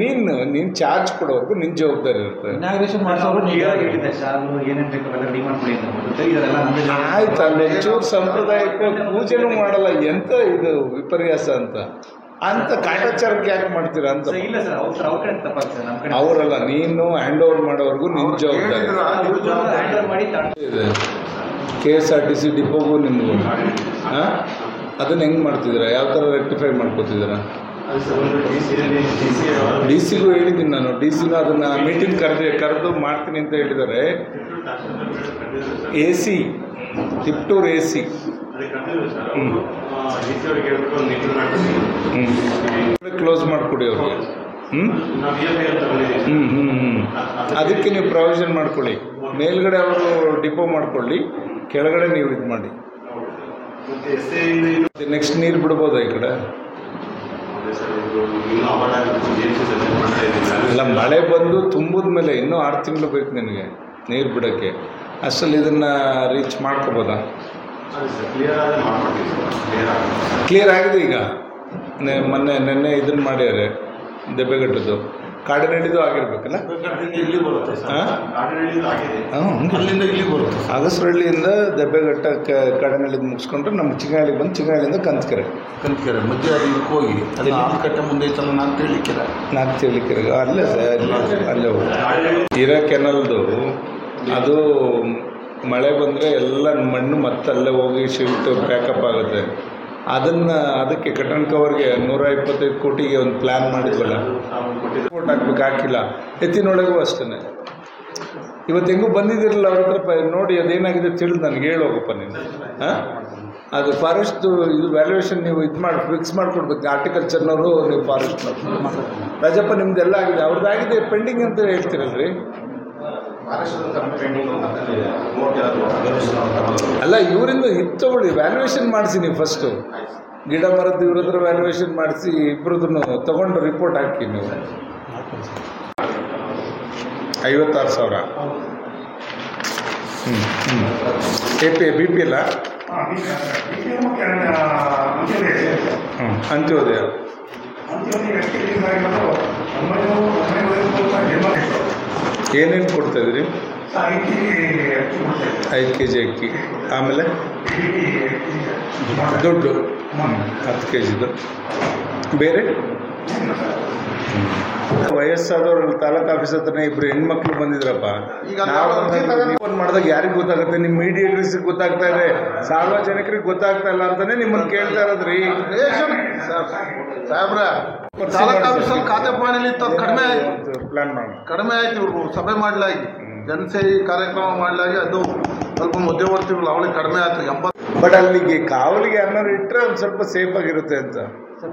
ನೀನು ಚಾರ್ಜ್ ಕೊಡೋರ್ಗು ನಿನ್ನ ಜವಾಬ್ದಾರಿ ಇರುತ್ತೆ. ಆಯ್ತು, ಅಲ್ಲೊಂಚೂರು ಸಾಂಪ್ರದಾಯಿಕ ಪೂಜೆನೂ ಮಾಡಲ್ಲ, ಎಂತ ಇದು ವಿಪರ್ಯಾಸ ಅಂತ ಕಾಟಾಚಾರಕ್ಕೆ ಯಾಕೆ ಮಾಡ್ತೀರಾ ಅಂತ. ಅವರಲ್ಲ, ನೀನು ಹ್ಯಾಂಡ್ ಓವರ್ ಮಾಡೋವರೆಗೂ ನಿನ್ನ ಜವಾಬ್ದಾರಿ. KSRTC ಡಿಪೋಗೂ ನಿಮಗೂ ಅದನ್ನ ಹೆಂಗೆ ಮಾಡ್ತಿದ್ದೀರಾ? ಯಾವ ಥರ ರೆಕ್ಟಿಫೈ ಮಾಡ್ಕೋತಿದ್ದೀರಾ? DC ಗೂ ಹೇಳಿದ್ದೀನಿ ನಾನು. DC ಅದನ್ನು ಮೀಟಿಂಗ್ ಕರೆದು ಮಾಡ್ತೀನಿ ಅಂತ ಹೇಳಿದ್ದಾರೆ. AC ತಿಪ್ಟೂರ್ AC ಕ್ಲೋಸ್ ಮಾಡಿಕೊಡಿ ಅವ್ರಿಗೆ. ಅದಕ್ಕೆ ನೀವು ಪ್ರಾವಿಷನ್ ಮಾಡ್ಕೊಳ್ಳಿ. ಮೇಲ್ಗಡೆ ಅವರು ಡಿಪೋ ಮಾಡ್ಕೊಳ್ಳಿ, ಕೆಳಗಡೆ ನೀವು ಇದು ಮಾಡಿ. ನೆಕ್ಸ್ಟ್ ನೀರು ಬಿಡ್ಬೋದಾ ಈ ಕಡೆ? ಇಲ್ಲ, ಮಳೆ ಬಂದು ತುಂಬಿದ ಮೇಲೆ ಇನ್ನೂ 6 ತಿಂಗಳು ಬೇಕು ನಿನಗೆ ನೀರು ಬಿಡೋಕ್ಕೆ. ಅಷ್ಟರಲ್ಲಿ ಇದನ್ನು ರೀಚ್ ಮಾಡ್ಕೋಬೋದಾ? ಕ್ಲಿಯರ್ ಆಗಿದೆ ಈಗ. ನೆನ್ನೆ ಇದನ್ನು ಮಾಡ್ಯಾರೆ, ದೆಬ್ಬೆಗಟ್ಟದ್ದು ಕಾಡಿನಡಿದು ಆಗಿರ್ಬೇಕಲ್ಲ. ಇಲ್ಲಿ ಬರುತ್ತೆ, ಅಲ್ಲಿಂದ ಇಲ್ಲಿ ಬರುತ್ತೆ. ಅಗಸರಹಳ್ಳಿಯಿಂದ ದೆಬ್ಬೆಗಟ್ಟ ಕಾಡಿನಳ್ಳಿದು ಮುಗಿಸ್ಕೊಂಡ್ರೆ ನಮ್ಮ ಚಿಂಗಾಳಿಗೆ ಬಂದು ಚಿಂಗಾಳಿಯಿಂದ ಕಂತ್ಕೆರೆ ಮಧ್ಯೆ ಅದು ಇದಕ್ಕೆ ಹೋಗಿ ಅಲ್ಲಿ ಕಟ್ಟೆ ಮುಂದೆ ಐತಲ್ಲ, ನಾಲ್ಕು ಅಲ್ಲೇ ಅಲ್ಲೇ ಹೋಗಿ ಹಿರಾ ಕೆನಲ್ದು ಅದು ಮಳೆ ಬಂದರೆ ಎಲ್ಲ ಮಣ್ಣು ಮತ್ತೆ ಅಲ್ಲೇ ಹೋಗಿ ಶಿಲ್ಟ್ ಪ್ಯಾಕಪ್ ಆಗುತ್ತೆ. ಅದಕ್ಕೆ ಕಟನ್ ಕವರ್ಗೆ 125 ಕೋಟಿಗೆ ಒಂದು ಪ್ಲ್ಯಾನ್ ಮಾಡಿದ್ವಲ್ಲ, ರಿಪೋರ್ಟ್ ಹಾಕ್ಬೇಕು, ಹಾಕಿಲ್ಲ. ಎತ್ತಿನೊಳಗೂ ಅಷ್ಟೇ. ಇವತ್ತು ಹೆಂಗೂ ಬಂದಿದ್ದಿರಲ್ಲ ಅವ್ರ ಹತ್ರ ನೋಡಿ ಅದೇನಾಗಿದೆ ತಿಳಿದು ನನಗೆ ಹೇಳೋಗಪ್ಪ ನೀನು. ಅದು ಫಾರೆಸ್ಟ್ದು ಇದು ವ್ಯಾಲ್ಯೂಯೇಷನ್ ನೀವು ಫಿಕ್ಸ್ ಮಾಡಿಕೊಡ್ಬೇಕು. ಆರ್ಟಿಕಲ್ಚರ್ನವರು ನೀವು ಫಾರೆಸ್ಟ್ನವ್ರು. ರಾಜಪ್ಪ ನಿಮ್ದೆಲ್ಲ ಆಗಿದೆ, ಅವ್ರದ್ದಾಗಿದೆ ಪೆಂಡಿಂಗ್ ಅಂತ ಹೇಳ್ತೀರಲ್ರಿ. ಅಲ್ಲ, ಇವರಿಂದ ಇದು ತಗೊಳ್ಳಿ, ವ್ಯಾಲ್ಯೂಯೇಷನ್ ಮಾಡಿಸಿ ನೀವು ಫಸ್ಟು. ಗಿಡ ಮರದ್ದು ಇವ್ರ ಹತ್ರ ವ್ಯಾಲ್ಯೂಯೇಷನ್ ಮಾಡಿಸಿ ಇಬ್ಬರದನ್ನು ತಗೊಂಡು ರಿಪೋರ್ಟ್ ಹಾಕಿ ನೀವು. 56,000. BP ಇಲ್ಲ, ಅಂತ್ಯೋದಯ. ಏನೇನು ಕೊಡ್ತಾಯಿದ್ರಿ? 5 kg ಅಕ್ಕಿ, ಆಮೇಲೆ ದುಡ್ಡು 10 kgದು. ಬೇರೆ ವಯಸ್ಸಾದವ್ರು ತಾಲೂಕು ಆಫೀಸ್ ಹತ್ರನೇ ಇಬ್ರು ಹೆಣ್ಮಕ್ಳು ಬಂದಿದ್ರಪ್ಪ. ನಾವು ಫೋನ್ ಮಾಡಿದಾಗ ಯಾರಿಗೆ ಗೊತ್ತಾಗುತ್ತೆ? ನಿಮ್ಮ ಮೀಡಿಯೇಟರ್ಸ್ಗೆ ಗೊತ್ತಾಗ್ತಾ ಇದೆ, ಸಾರ್ವಜನಿಕರಿಗೆ ಗೊತ್ತಾಗ್ತಾ ಇಲ್ಲ ಅಂತಾನೆ ನಿಮ್ಮನ್ನು ಕೇಳ್ತಾ ಇರೋದ್ರಿ. ಸಾಹೇಬ್ರ, ತಾಲೂಕು ಆಫೀಸಲ್ಲಿ ಖಾತೆ ಪಾಣಿಲಿ ಕಡಿಮೆ ಆಯ್ತು, ಪ್ಲಾನ್ ಮಾಡಿ ಕಡಿಮೆ ಆಯ್ತು. ಇವ್ರು ಸಭೆ ಮಾಡಲಾಗಿ, ಜನಸೇವಿ ಕಾರ್ಯಕ್ರಮ ಮಾಡಲಾಗಿ, ಅದು ಸ್ವಲ್ಪ ಮಧ್ಯವರ್ತಿಗಳು ಅವಳಿಗೆ ಕಡಿಮೆ ಆಯ್ತು 80. ಬಟ್ ಅಲ್ಲಿಗೆ ಕಾವಲಿಗೆ ಯಾರನ್ನಾರು ಇಟ್ಟರೆ ಒಂದು ಸ್ವಲ್ಪ ಸೇಫ್ ಆಗಿರುತ್ತೆ ಅಂತ.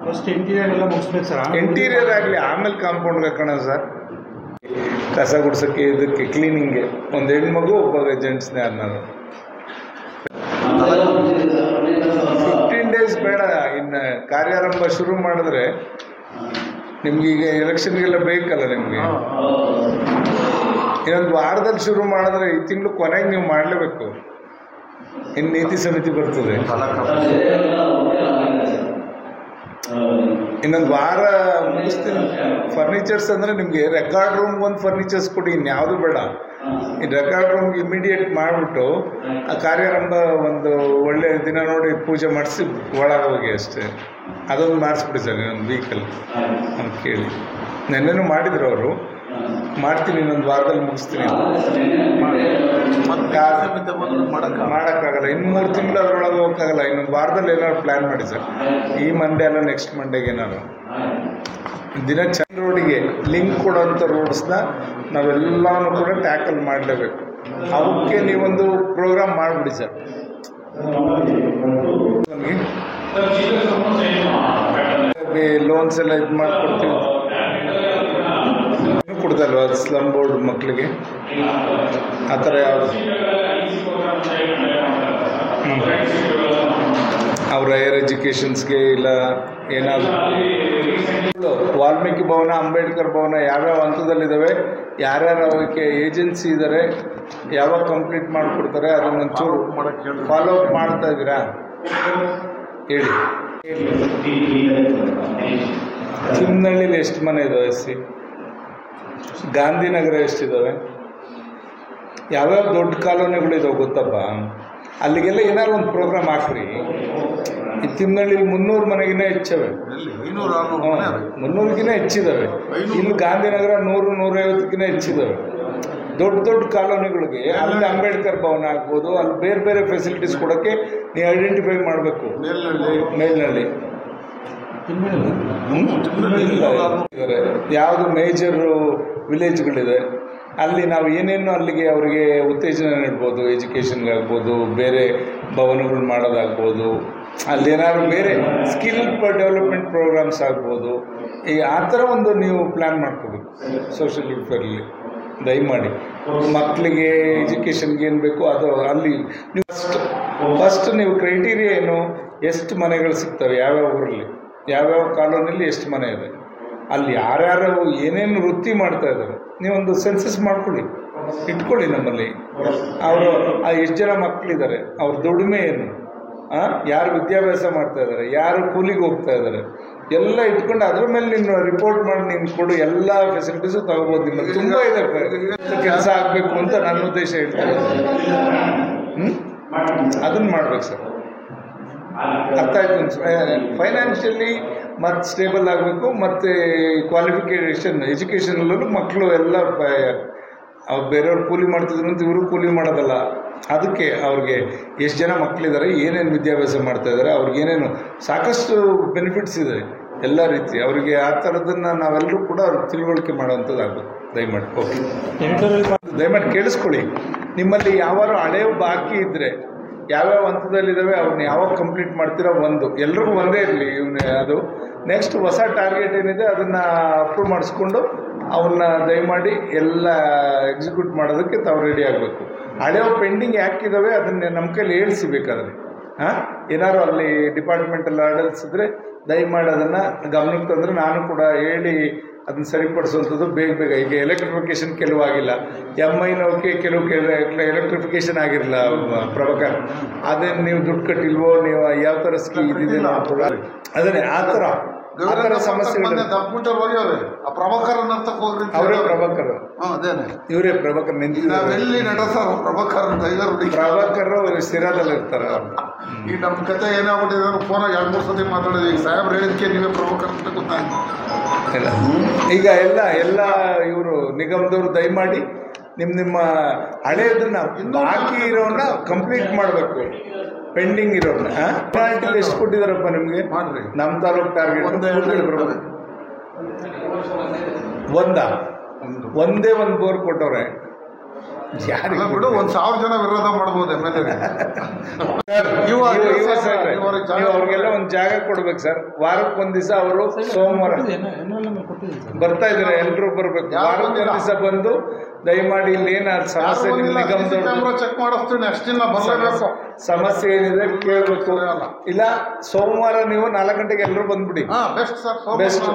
ಫಸ್ಟ್ ಇಂಟೀರಿಯರ್ ಎಲ್ಲ ಮುಗಿಸ್ಬೇಕು ಸರ್. ಇಂಟೀರಿಯರ್ ಆಗಲಿ, ಆಮೇಲೆ ಕಾಂಪೌಂಡ್ಗೆ ಹಾಕೋಣ ಸರ್. ಕಸ ಗುಡ್ಸೋಕ್ಕೆ, ಇದಕ್ಕೆ ಕ್ಲೀನಿಂಗ್ಗೆ ಒಂದು ಹೆಣ್ಮಗು, ಒಬ್ಬ ಜೆಂಟ್ಸ್ನೇ ಯಾರನ್ನಾರು. 15 days ಬೇಡ. ಇನ್ನು ಕಾರ್ಯಾರಂಭ ಶುರು ಮಾಡಿದ್ರೆ ನಿಮ್ಗೀಗ ಎಲೆಕ್ಷನ್ಗೆಲ್ಲ ಬೇಕಲ್ಲ, ನಿಮಗೆ ಇನ್ನೊಂದು ವಾರದಲ್ಲಿ ಶುರು ಮಾಡಿದ್ರೆ ಈ ತಿಂಗಳು ಕೊನೆಗೆ ನೀವು ಮಾಡಲೇಬೇಕು. ಇನ್ನು ನೀತಿ ಸಮಿತಿ ಬರ್ತದೆ, ಇನ್ನೊಂದು ವಾರ ಮುಗಿಸ್ತೀನಿ. ಫರ್ನಿಚರ್ಸ್ ಅಂದರೆ ನಿಮಗೆ ರೆಕಾರ್ಡ್ ರೂಮ್ಗೆ ಒಂದು ಫರ್ನಿಚರ್ಸ್ ಕೊಡಿ, ಇನ್ಯಾವುದು ಬೇಡ. ಈ ರೆಕಾರ್ಡ್ ರೂಮ್ಗೆ ಇಮಿಡಿಯೇಟ್ ಮಾಡಿಬಿಟ್ಟು ಆ ಕಾರ್ಯಾರಂಭ ಒಂದು ಒಳ್ಳೆಯ ದಿನ ನೋಡಿ ಪೂಜೆ ಮಾಡಿಸಿ ಒಳಗೆ ಹೋಗಿ ಅಷ್ಟೇ. ಅದೊಂದು ಮಾಡಿಸ್ಬಿಡಿ ಸರ್ ಇನ್ನೊಂದು ವೀಕಲ್ಲಿ ಅಂತ ಕೇಳಿ. ನೆನ್ನೆನೂ ಮಾಡಿದ್ರು ಅವರು. ಮಾಡ್ತೀನಿ, ಇನ್ನೊಂದು ವಾರದಲ್ಲಿ ಮುಗಿಸ್ತೀನಿ. ಮಾಡೋಕ್ಕಾಗಲ್ಲ, ಇನ್ನು 3 ತಿಂಗಳು ಅದರೊಳಗೆ ಹೋಗೋಕ್ಕಾಗಲ್ಲ. ಇನ್ನೊಂದು ವಾರದಲ್ಲಿ ಏನಾದ್ರು ಪ್ಲ್ಯಾನ್ ಮಾಡಿ ಸರ್. ಈ ಮಂಡೇ ಅಲ್ಲ, ನೆಕ್ಸ್ಟ್ ಮಂಡೇಗೆ ಏನಾದ್ರು ದಿನ ಚಂದ ರೋಡಿಗೆ ಲಿಂಕ್ ಕೊಡೋಂಥ ರೋಡ್ಸ್ನ ನಾವೆಲ್ಲನೂ ಕೂಡ ಟ್ಯಾಕಲ್ ಮಾಡಲೇಬೇಕು. ಅವಕ್ಕೆ ನೀವೊಂದು ಪ್ರೋಗ್ರಾಮ್ ಮಾಡಿಬಿಡಿ ಸರ್. ನಮಗೆ ಲೋನ್ಸ್ ಎಲ್ಲ ಇದು ಮಾಡಿಕೊಡ್ತೀವಿ. ಕೊಡ್ತಲ್ವ ಸ್ಲಮ್ ಬೋರ್ಡ್ ಮಕ್ಕಳಿಗೆ ಆ ಥರ ಯಾವುದು? ಅವ್ರ ಹೈಯರ್ ಎಜುಕೇಷನ್ಸ್ಗೆ ಇಲ್ಲ ಏನಾದರೂ ವಾಲ್ಮೀಕಿ ಭವನ, ಅಂಬೇಡ್ಕರ್ ಭವನ ಯಾವ್ಯಾವ ಹಂತದಲ್ಲಿದ್ದಾವೆ, ಯಾರ್ಯಾರು ಅವಕ್ಕೆ ಏಜೆನ್ಸಿ ಇದ್ದಾರೆ, ಯಾವಾಗ ಕಂಪ್ಲೀಟ್ ಮಾಡಿಕೊಡ್ತಾರೆ, ಅದನ್ನೊಂಚೂರು ಫಾಲೋ ಅಪ್ ಮಾಡ್ತಾ ಇದ್ದೀರಾ ಹೇಳಿ. ಚಿನ್ನಹಳ್ಳಿಲಿ ಎಷ್ಟು ಮನೆ ಇದ್ದಾವೆ ಸಿ? ಗಾಂಧಿನಗರ ಎಷ್ಟಿದ್ದಾವೆ? ಯಾವ್ಯಾವ ದೊಡ್ಡ ಕಾಲೋನಿಗಳಿದಾವೆ ಗೊತ್ತಪ್ಪ? ಅಲ್ಲಿಗೆಲ್ಲ ಏನಾದ್ರು ಒಂದು ಪ್ರೋಗ್ರಾಮ್ ಹಾಕ್ರಿ. ಈ ತಿಮ್ಮನಹಳ್ಳಿ 300 ಮನೆಗಿನ್ನ ಹೆಚ್ಚವೆ, 300ಗಿನ್ನ ಹೆಚ್ಚಿದ್ದಾವೆ. ಇಲ್ಲಿ ಗಾಂಧಿನಗರ 100-150ಗಿನ್ನ ಹೆಚ್ಚಿದ್ದಾವೆ. ದೊಡ್ಡ ದೊಡ್ಡ ಕಾಲೋನಿಗಳಿಗೆ ಅಲ್ಲಿ ಅಂಬೇಡ್ಕರ್ ಭವನ ಆಗ್ಬೋದು, ಅಲ್ಲಿ ಬೇರೆ ಬೇರೆ ಫೆಸಿಲಿಟೀಸ್ ಕೊಡೋಕ್ಕೆ ನೀವು ಐಡೆಂಟಿಫೈ ಮಾಡಬೇಕು. ಮೇಲ್ನಳ್ಳಿ ಯಾವುದು ಮೇಜರ್ ವಿಲೇಜ್ಗಳಿದೆ ಅಲ್ಲಿ ನಾವು ಏನೇನು ಅಲ್ಲಿಗೆ ಅವರಿಗೆ ಉತ್ತೇಜನ ನೀಡ್ಬೋದು, ಎಜುಕೇಷನ್ಗಾಗ್ಬೋದು, ಬೇರೆ ಭವನಗಳು ಮಾಡೋದಾಗ್ಬೋದು, ಅಲ್ಲೇನಾದ್ರು ಬೇರೆ ಸ್ಕಿಲ್ ಡೆವಲಪ್ಮೆಂಟ್ ಪ್ರೋಗ್ರಾಮ್ಸ್ ಆಗ್ಬೋದು. ಈ ಆ ಥರ ಒಂದು ನೀವು ಪ್ಲ್ಯಾನ್ ಮಾಡ್ಕೋಬೇಕು ಸೋಷಿಯಲ್ ವೆಲ್ಫೇರಲ್ಲಿ. ದಯಮಾಡಿ ಮಕ್ಕಳಿಗೆ ಎಜುಕೇಷನ್ಗೆ ಏನು ಬೇಕು ಅದು ಅಲ್ಲಿ ನೀವು ಫಸ್ಟ್ ನೀವು ಕ್ರೈಟೀರಿಯಾ ಏನು, ಎಷ್ಟು ಮನೆಗಳು ಸಿಗ್ತವೆ, ಯಾವ್ಯಾವ ಊರಲ್ಲಿ, ಯಾವ್ಯಾವ ಕಾಲೋನಿಯಲ್ಲಿ ಎಷ್ಟು ಮನೆ ಇದೆ, ಅಲ್ಲಿ ಯಾರ್ಯಾರು ಏನೇನು ವೃತ್ತಿ ಮಾಡ್ತಾ ಇದ್ದಾರೆ ನೀವೊಂದು ಸೆನ್ಸಸ್ ಮಾಡ್ಕೊಳ್ಳಿ, ಇಟ್ಕೊಳ್ಳಿ. ನಮ್ಮಲ್ಲಿ ಅವರು ಎಷ್ಟು ಜನ ಮಕ್ಕಳಿದ್ದಾರೆ, ಅವ್ರ ದುಡಿಮೆ ಏನು, ಯಾರು ವಿದ್ಯಾಭ್ಯಾಸ ಮಾಡ್ತಾ ಇದ್ದಾರೆ, ಯಾರು ಕೂಲಿಗೆ ಹೋಗ್ತಾ ಇದ್ದಾರೆ, ಎಲ್ಲ ಇಟ್ಕೊಂಡು ಅದ್ರ ಮೇಲೆ ನೀನು ರಿಪೋರ್ಟ್ ಮಾಡಿ ನೀನು ಕೊಡು. ಎಲ್ಲ ಫೆಸಿಲಿಟೀಸು ತಗೋಬೋದು. ನಿಮ್ಮಲ್ಲಿ ತುಂಬ ಇದೆ ಕೆಲಸ ಆಗಬೇಕು ಅಂತ ನನ್ನ ಉದ್ದೇಶ ಹೇಳ್ತಾರೆ. ಅದನ್ನು ಮಾಡ್ಬೇಕು ಸರ್. ಅರ್ಥ ಆಯ್ತು? ಫೈನಾನ್ಷಿಯಲಿ ಮತ್ತು ಸ್ಟೇಬಲ್ ಆಗಬೇಕು, ಮತ್ತು ಕ್ವಾಲಿಫಿಕೇಷನ್ ಎಜುಕೇಷನಲ್ಲೂ ಮಕ್ಕಳು ಎಲ್ಲ ಅವ್ರು ಬೇರೆಯವ್ರು ಕೂಲಿ ಮಾಡ್ತಿದ್ರು ಅಂತ ಇವರು ಕೂಲಿ ಮಾಡೋದಲ್ಲ. ಅದಕ್ಕೆ ಅವ್ರಿಗೆ ಎಷ್ಟು ಜನ ಮಕ್ಕಳಿದ್ದಾರೆ, ಏನೇನು ವಿದ್ಯಾಭ್ಯಾಸ ಮಾಡ್ತಾ ಇದ್ದಾರೆ, ಅವ್ರಿಗೇನೇನು ಸಾಕಷ್ಟು ಬೆನಿಫಿಟ್ಸ್ ಇದೆ ಎಲ್ಲ ರೀತಿ. ಅವರಿಗೆ ಆ ಥರದನ್ನು ನಾವೆಲ್ಲರೂ ಕೂಡ ಅವ್ರಿಗೆ ತಿಳುವಳಿಕೆ ಮಾಡೋವಂಥದ್ದಾಗಬೇಕು. ದಯಮಾಡಿ ಓಕೆ, ದಯಮಾಡಿ ಕೇಳಿಸ್ಕೊಳ್ಳಿ. ನಿಮ್ಮಲ್ಲಿ ಯಾವಾರು ಹಳೆಯ ಬಾಕಿ ಇದ್ದರೆ ಯಾವ್ಯಾವ ಹಂತದಲ್ಲಿದ್ದಾವೆ ಅವ್ರನ್ನ ಯಾವಾಗ ಕಂಪ್ಲೀಟ್ ಮಾಡ್ತೀರೋ ಒಂದು ಎಲ್ರಿಗೂ ಒಂದೇ ಇರಲಿ ಅದು. ನೆಕ್ಸ್ಟ್ ಹೊಸ ಟಾರ್ಗೆಟ್ ಏನಿದೆ ಅದನ್ನು ಅಪ್ರೂವ್ ಮಾಡಿಸ್ಕೊಂಡು ಅವನ್ನ ದಯಮಾಡಿ ಎಲ್ಲ ಎಕ್ಸಿಕ್ಯೂಟ್ ಮಾಡೋದಕ್ಕೆ ತಾವು ರೆಡಿ ಆಗಬೇಕು. ಹಳೆಯವು ಪೆಂಡಿಂಗ್ ಯಾಕಿದ್ದಾವೆ ಅದನ್ನೇ ನಮ್ಮ ಕೈಲಿ ಹೇಳ್ಸಿಬೇಕಾದ್ರೆ ಏನಾದ್ರು ಅಲ್ಲಿ ಡಿಪಾರ್ಟ್ಮೆಂಟಲ್ಲಿ ಆರ್ಡರ್ಸ್ ಇದ್ದರೆ ದಯಮಾಡಿ ಅದನ್ನು ಗಮನಕ್ಕೆ ತಂದರೆ ನಾನು ಕೂಡ ಹೇಳಿ ಅದನ್ನು ಸರಿಪಡಿಸುವಂಥದ್ದು ಬೇಗ ಬೇಗ. ಈಗ ಎಲೆಕ್ಟ್ರಿಫಿಕೇಷನ್ ಕೆಲವು ಆಗಿಲ್ಲ, MIನೋಕೆ ಕೆಲವು ಎಲೆಕ್ಟ್ರಿಫಿಕೇಷನ್ ಆಗಿರಲಿಲ್ಲ ಪ್ರಭಾಕರ್, ಅದೇನು ನೀವು ದುಡ್ಡು ಕಟ್ಟಿಲ್ವೋ, ನೀವು ಯಾವ ಥರ ಸ್ಕೀಮ್ ಇದಿದೆ ಅದನ್ನೇ ಆ ಥರ ಸಮಸ್ಯೆ. ಅವರೇ ಪ್ರಭಾಕರ್, ಇವರೇ ಪ್ರಭಾಕರ್ ಪ್ರಭಾಕರ್ ಸಿರಾದಲ್ಲಿ ಇರ್ತಾರೆ. ಈ ನಮ್ಮ ಕತೆ ಏನಾಗ್ಬಿಟ್ಟಿದೆ ಫೋನಾಗ 2-3 ಸತಿ ಮಾತಾಡಿದ್ವಿ. ಈಗ ಸಾಹೇಬ್ರು ಹೇಳಿದ್ಕೆ ನೀವೇ ಪ್ರಭಾಕರ್ ಅಂತ ಗೊತ್ತಾಯ್ತು. ಇಲ್ಲ ಈಗ ಎಲ್ಲ ಇವರು ನಿಗಮದವರು ದಯಮಾಡಿ ನಿಮ್ಮ ಹಳೆಯದನ್ನ ಬಾಕಿ ಇರೋನ್ನ ಕಂಪ್ಲೀಟ್ ಮಾಡಬೇಕು. ಪೆಂಡಿಂಗ್ ಇರೋನ್ನ ಪೆನಾಲ್ಟಿಲಿ ಎಷ್ಟು ಕೊಟ್ಟಿದ್ದಾರಪ್ಪ ನಿಮಗೆ? ಮಾಡ್ರಿ. ನಮ್ಮ ತಾಲೂಕು ಟಾರ್ಗೆಟ್ ಒಂದೇ ಒಂದು ಬೋರ್ ಕೊಟ್ಟವ್ರೆ. ಯಾರಿಗೆ ಬಿಡು, 1,000 ಜನ ವಿರೋಧ ಮಾಡ್ಬೋದು MLA. ಅವ್ರಿಗೆಲ್ಲ ಒಂದು ಜಾಗ ಕೊಡ್ಬೇಕು ಸರ್. ವಾರಕ್ಕೆ ಒಂದು ದಿವಸ ಅವರು ಸೋಮವಾರ ಬರ್ತಾ ಇದ್ದಾರೆ, ಎಲ್ಲರೂ ಬರ್ಬೇಕು. ವಾರಕ್ಕೆ ಒಂದು ದಿವಸ ಬಂದು ದಯಮಾಡಿ ಇಲ್ಲಿ ಏನಾದ್ರು ಸಮಸ್ಯೆ ಚೆಕ್ ಮಾಡಿಸ್ತೀವಿ. ನೆಕ್ಸ್ಟ್ ದಿನ ಬರಲೇಬೇಕು. ಸಮಸ್ಯೆ ಏನಿದೆ ಕೇಳಬೇಕು. ಇಲ್ಲ ಸೋಮವಾರ ನೀವು 4 ಗಂಟೆಗೆ ಎಲ್ಲರೂ ಬಂದ್ಬಿಡಿ. ಬೆಸ್ಟ್.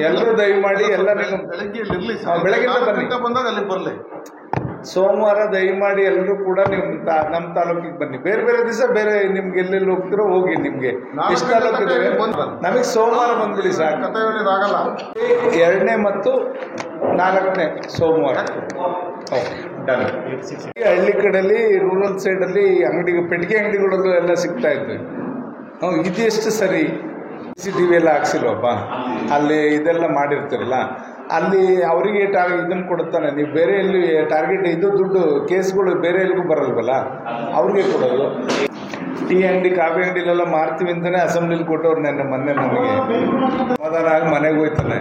ಎಲ್ಲರೂ ದಯಮಾಡಿ ಎಲ್ಲ ಬೆಳಗ್ಗೆ ಬಂದಾಗ ಅಲ್ಲಿಗೆ ಬರಲಿ. ಸೋಮವಾರ ದಯಮಾಡಿ ಎಲ್ಲರೂ ಕೂಡ ನೀವು ನಮ್ಮ ತಾಲೂಕಿಗೆ ಬನ್ನಿ. ಬೇರೆ ಬೇರೆ ದಿವಸ ಬೇರೆ ನಿಮ್ಗೆ ಎಲ್ಲೆಲ್ಲಿ ಹೋಗ್ತಿರೋ ಹೋಗಿ. ನಿಮ್ಗೆ ಎಷ್ಟು ತಾಲೂಕು ಇದೆ ನಮಗೆ ಸೋಮವಾರ ಬಂದ್ಬಿಡಿ ಸಾಕು. 2ನೇ ಮತ್ತು 4ನೇ ಸೋಮವಾರ. ಡನ್. ಹಳ್ಳಿ ಕಡೆಯಲ್ಲಿ ರೂರಲ್ ಸೈಡಲ್ಲಿ ಪೆಟ್ಟಿಗೆ ಅಂಗಡಿಗಳಲ್ಲೂ ಎಲ್ಲ ಸಿಗ್ತಾ ಇದ್ವಿ. ಇದು ಎಷ್ಟು ಸರಿ CCTV ಎಲ್ಲ ಹಾಕ್ಸಿಲ್ವಪ್ಪ? ಅಲ್ಲಿ ಇದೆಲ್ಲ ಮಾಡಿರ್ತೀರಲ್ಲ, ಅಲ್ಲಿ ಅವರಿಗೆ ಇದನ್ನು ಕೊಡುತ್ತಾನೆ. ನೀವು ಬೇರೆ ಎಲ್ಲಿ ಟಾರ್ಗೆಟ್ ಇದು ದುಡ್ಡು ಕೇಸ್ಗಳು ಬೇರೆ ಎಲ್ಲಿಗೂ ಬರಲ್ವಲ್ಲ, ಅವ್ರಿಗೆ ಕೊಡೋದು. ಟೀ ಅಂಗಡಿ ಕಾಫಿ ಅಂಗಡಿಲೆಲ್ಲ ಮಾರ್ತೀವಿ ಅಂತಲೇ ಅಸೆಂಬ್ಲಿಲಿ ಕೊಟ್ಟವ್ರು ಮೊನ್ನೆ ನಮಗೆ ಸಮಾಧಾನ ಆಗಿ ಮನೆಗೆ ಹೋಯ್ತಾನೆ.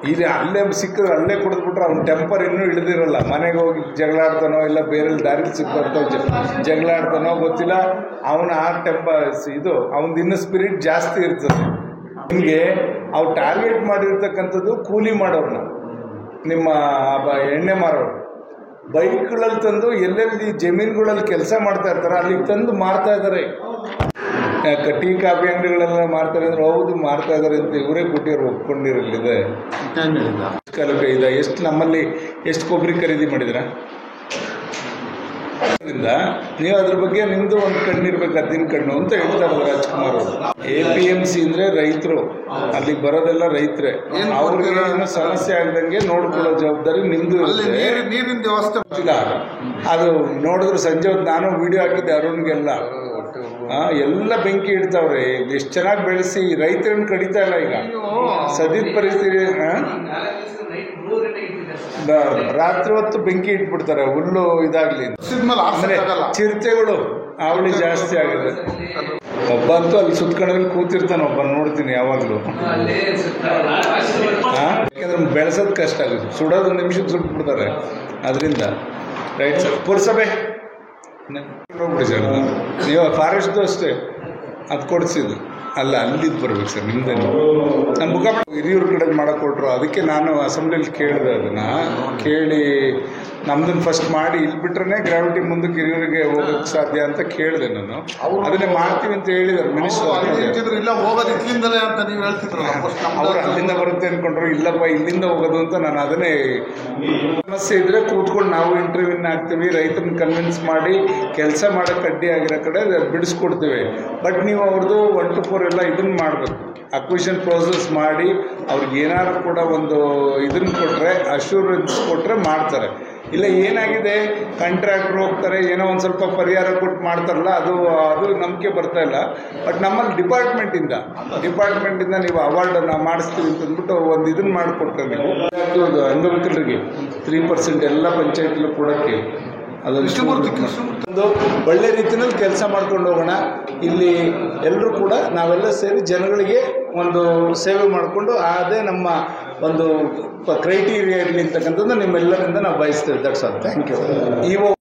ಇಲ್ಲಿ ಅಲ್ಲೇ ಸಿಕ್ಕಿದ್ರೆ ಅಲ್ಲೇ ಕುಡಿದ್ಬಿಟ್ರೆ ಅವ್ನ ಟೆಂಪರ್ ಇನ್ನೂ ಇಳಿದಿರಲ್ಲ. ಮನೆಗೆ ಹೋಗಿ ಜಗಳಾಡ್ತಾನೋ ಇಲ್ಲ ಬೇರೆ ದಾರಿ ಸಿಕ್ಕಿರ್ತಾವ ಜಗಳಾಡ್ತಾನೋ ಗೊತ್ತಿಲ್ಲ. ಅವನ ಆ ಇದು ಅವನದು ಇನ್ನೂ ಸ್ಪಿರಿಟ್ ಜಾಸ್ತಿ ಇರ್ತದೆ. ನಿಮಗೆ ಅವ್ರು ಟಾರ್ಗೆಟ್ ಮಾಡಿರ್ತಕ್ಕಂಥದ್ದು ಕೂಲಿ ಮಾಡೋರನ್ನ, ನಿಮ್ಮ ಎಣ್ಣೆ ಮಾರೋರು ಬೈಕ್ಗಳಲ್ಲಿ ತಂದು ಎಲ್ಲೆಲ್ಲಿ ಜಮೀನುಗಳಲ್ಲಿ ಕೆಲಸ ಮಾಡ್ತಾ ಇರ್ತಾರೆ ಅಲ್ಲಿಗೆ ತಂದು ಮಾರ್ತಾ ಇದ್ದಾರೆ. ಟೀ ಕಾಫಿ ಅಂಗಡಿಗಳೆಲ್ಲ ಮಾಡ್ತಾರೆ ಅಂದ್ರೆ ಹೌದು ಮಾಡ್ತಾ ಇದಾರೆ ಅಂತ ಇವರೇ ಕೊಟ್ಟಿರೋ ಒಪ್ಕೊಂಡಿರಲಿದೆ. ಇದೆ ಎಷ್ಟು ನಮ್ಮಲ್ಲಿ ಎಷ್ಟು ಕೊಬ್ಬರಿ ಖರೀದಿ ಮಾಡಿದ್ರ ನೀವು ಅದ್ರ ಬಗ್ಗೆ ನಿಮ್ದು ಒಂದು ಕಣ್ಣಿರ್ಬೇಕು, ಅದಿನ ಕಣ್ಣು ಅಂತ ಹೇಳ್ತಾರೆ ರಾಜ್ಕುಮಾರ್ ಅವರು. APMC ಅಂದ್ರೆ ರೈತರು, ಅಲ್ಲಿ ಬರೋದೆಲ್ಲ ರೈತರೇ, ಅವ್ರಿಗೆ ಏನು ಸಮಸ್ಯೆ ಆಗದಂಗೆ ನೋಡ್ಕೊಳ್ಳೋ ಜವಾಬ್ದಾರಿ ನಿಮ್ದು ಇರುತ್ತೆ. ನೀರಿನ ವ್ಯವಸ್ಥೆ ಇಲ್ಲ ಅದು ನೋಡಿದ್ರು ಸಂಜೆ ಹೊತ್ತು ನಾನು ವಿಡಿಯೋ ಹಾಕಿದ್ದೆ ಅರುಣ್ಗೆಲ್ಲ, ಎಲ್ಲ ಬೆಂಕಿ ಇಡ್ತಾವ್ರೆ. ಎಷ್ಟು ಚೆನ್ನಾಗಿ ಬೆಳೆಸಿ ರೈತರನ್ನ ಕಡಿತಾ ಇಲ್ಲ ಈಗ ಸದ್ಯದ ಪರಿಸ್ಥಿತಿ. ರಾತ್ರಿ ಹೊತ್ತು ಬೆಂಕಿ ಇಟ್ಬಿಡ್ತಾರೆ ಹುಲ್ಲು ಇದಾಗ್ಲಿ ಅಂದ್ರೆ ಚಿರತೆಗಳು ಅವಳಿ ಜಾಸ್ತಿ ಆಗಿದೆ. ಒಬ್ಬ ಅಂತೂ ಅಲ್ಲಿ ಸುತ್ಕೊಂಡ್ರಲ್ಲಿ ಕೂತಿರ್ತಾನೆ, ಒಬ್ಬ ನೋಡ್ತೀನಿ ಯಾವಾಗ್ಲೂ. ಯಾಕಂದ್ರೆ ಬೆಳೆಸೋದು ಕಷ್ಟ ಆಗುತ್ತೆ, ಸುಡೋದು 1 ನಿಮಿಷಕ್ಕೆ ಸುಟ್ಬಿಡ್ತಾರೆ. ಅದರಿಂದ ರೈಟ್ ಸರ್ ಪುರಸಭೆ ಹೋಗ್ಬಿಡಿ ಸರ್, ನೀವು ಫಾರೆಸ್ಟ್ದು ಅಷ್ಟೇ ಅದು ಕೊಡಿಸಿದ್ದು ಅಲ್ಲ, ಅಲ್ಲಿದ್ದು ಬರ್ಬೇಕು ಸರ್ ನಿಮ್ದೇ. ನಮ್ಮ ಮುಖ ಹಿರಿಯೂರ ಕಡೆ ಮಾಡಕ್ಕೆ ಕೊಟ್ಟರು, ಅದಕ್ಕೆ ನಾನು ಅಸೆಂಬ್ಲಿಯಲ್ಲಿ ಕೇಳಿದೆ. ಅದನ್ನು ಕೇಳಿ ನಮ್ದನ್ನು ಫಸ್ಟ್ ಮಾಡಿ ಇಲ್ಲಿ ಬಿಟ್ರೆ ಗ್ರಾವಿಟಿ ಮುಂದಕ್ಕೆ ಹಿರಿಯೂರಿಗೆ ಹೋಗೋಕ್ಕೆ ಸಾಧ್ಯ ಅಂತ ಕೇಳಿದೆ ನಾನು. ಅದನ್ನೇ ಮಾಡ್ತೀವಿ ಅಂತ ಹೇಳಿದ್ದಾರೆ ಮಿನಿಸ್ಟರ್. ಇಲ್ಲ ಹೋಗೋದು ಇಲ್ಲಿಂದಲೇ ಅಂತ ನೀವು ಹೇಳ್ತಿದ್ರಲ್ಲ, ಅವ್ರು ಅಲ್ಲಿಂದ ಬರುತ್ತೆ ಅಂದ್ಕೊಂಡ್ರು. ಇಲ್ಲಪ್ಪ ಇಲ್ಲಿಂದ ಹೋಗೋದು ಅಂತ ನಾನು ಅದನ್ನೇ. ಸಮಸ್ಯೆ ಇದ್ರೆ ಕೂತ್ಕೊಂಡು ನಾವು ಇಂಟರ್ವ್ಯೂನ ಹಾಕ್ತೀವಿ, ರೈತರನ್ನ ಕನ್ವಿನ್ಸ್ ಮಾಡಿ ಕೆಲಸ ಮಾಡೋಕ್ಕೆ ಅಡ್ಡಿ ಆಗಿರೋ ಕಡೆ ಬಿಡಿಸ್ಕೊಡ್ತೀವಿ. ಬಟ್ ನೀವು ಅವ್ರದ್ದು 1 to 4 ಎಲ್ಲ ಇದನ್ನ ಮಾಡಬೇಕು, ಅಕ್ವಿಷನ್ ಪ್ರೋಸೆಸ್ ಮಾಡಿ ಅವ್ರಿಗೆ ಏನಾದ್ರು ಕೂಡ ಒಂದು ಇದನ್ನು ಕೊಟ್ಟರೆ, ಅಶ್ಯೂರೆನ್ಸ್ ಕೊಟ್ಟರೆ ಮಾಡ್ತಾರೆ. ಇಲ್ಲ ಏನಾಗಿದೆ ಕಾಂಟ್ರಾಕ್ಟ್ರು ಹೋಗ್ತಾರೆ, ಏನೋ ಒಂದು ಸ್ವಲ್ಪ ಪರಿಹಾರ ಕೊಟ್ಟು ಮಾಡ್ತಾರಲ್ಲ, ಅದು ನಂಬಿಕೆ ಬರ್ತಾ ಇಲ್ಲ. ಬಟ್ ನಮ್ಮಲ್ಲಿ ಡಿಪಾರ್ಟ್ಮೆಂಟಿಂದ ನೀವು ಅವಾರ್ಡನ್ನು ಮಾಡಿಸ್ತೀವಿ ಅಂತಂದ್ಬಿಟ್ಟು ಒಂದು ಇದನ್ನು ಮಾಡಿಕೊಟ್ರೆ ನೀವು ಅಂಗವಿಕಲರಿಗೆ 3% ಎಲ್ಲ ಪಂಚಾಯತ್ಲು ಕೊಡೋಕ್ಕೆ ಅದೊಂದು ಒಳ್ಳೆ ರೀತಿಯಲ್ಲಿ ಕೆಲಸ ಮಾಡ್ಕೊಂಡು ಹೋಗೋಣ. ಇಲ್ಲಿ ಎಲ್ಲರೂ ಕೂಡ ನಾವೆಲ್ಲ ಸೇರಿ ಜನಗಳಿಗೆ ಒಂದು ಸೇವೆ ಮಾಡಿಕೊಂಡು ಅದೇ ನಮ್ಮ ಒಂದು ಕ್ರೈಟೀರಿಯಾ ಇರಲಿ ಅಂತಕ್ಕಂಥದ್ದು ನಿಮ್ಮೆಲ್ಲರಿಂದ ನಾವು ಬಯಸ್ತೇವೆ. That's all. Thank you.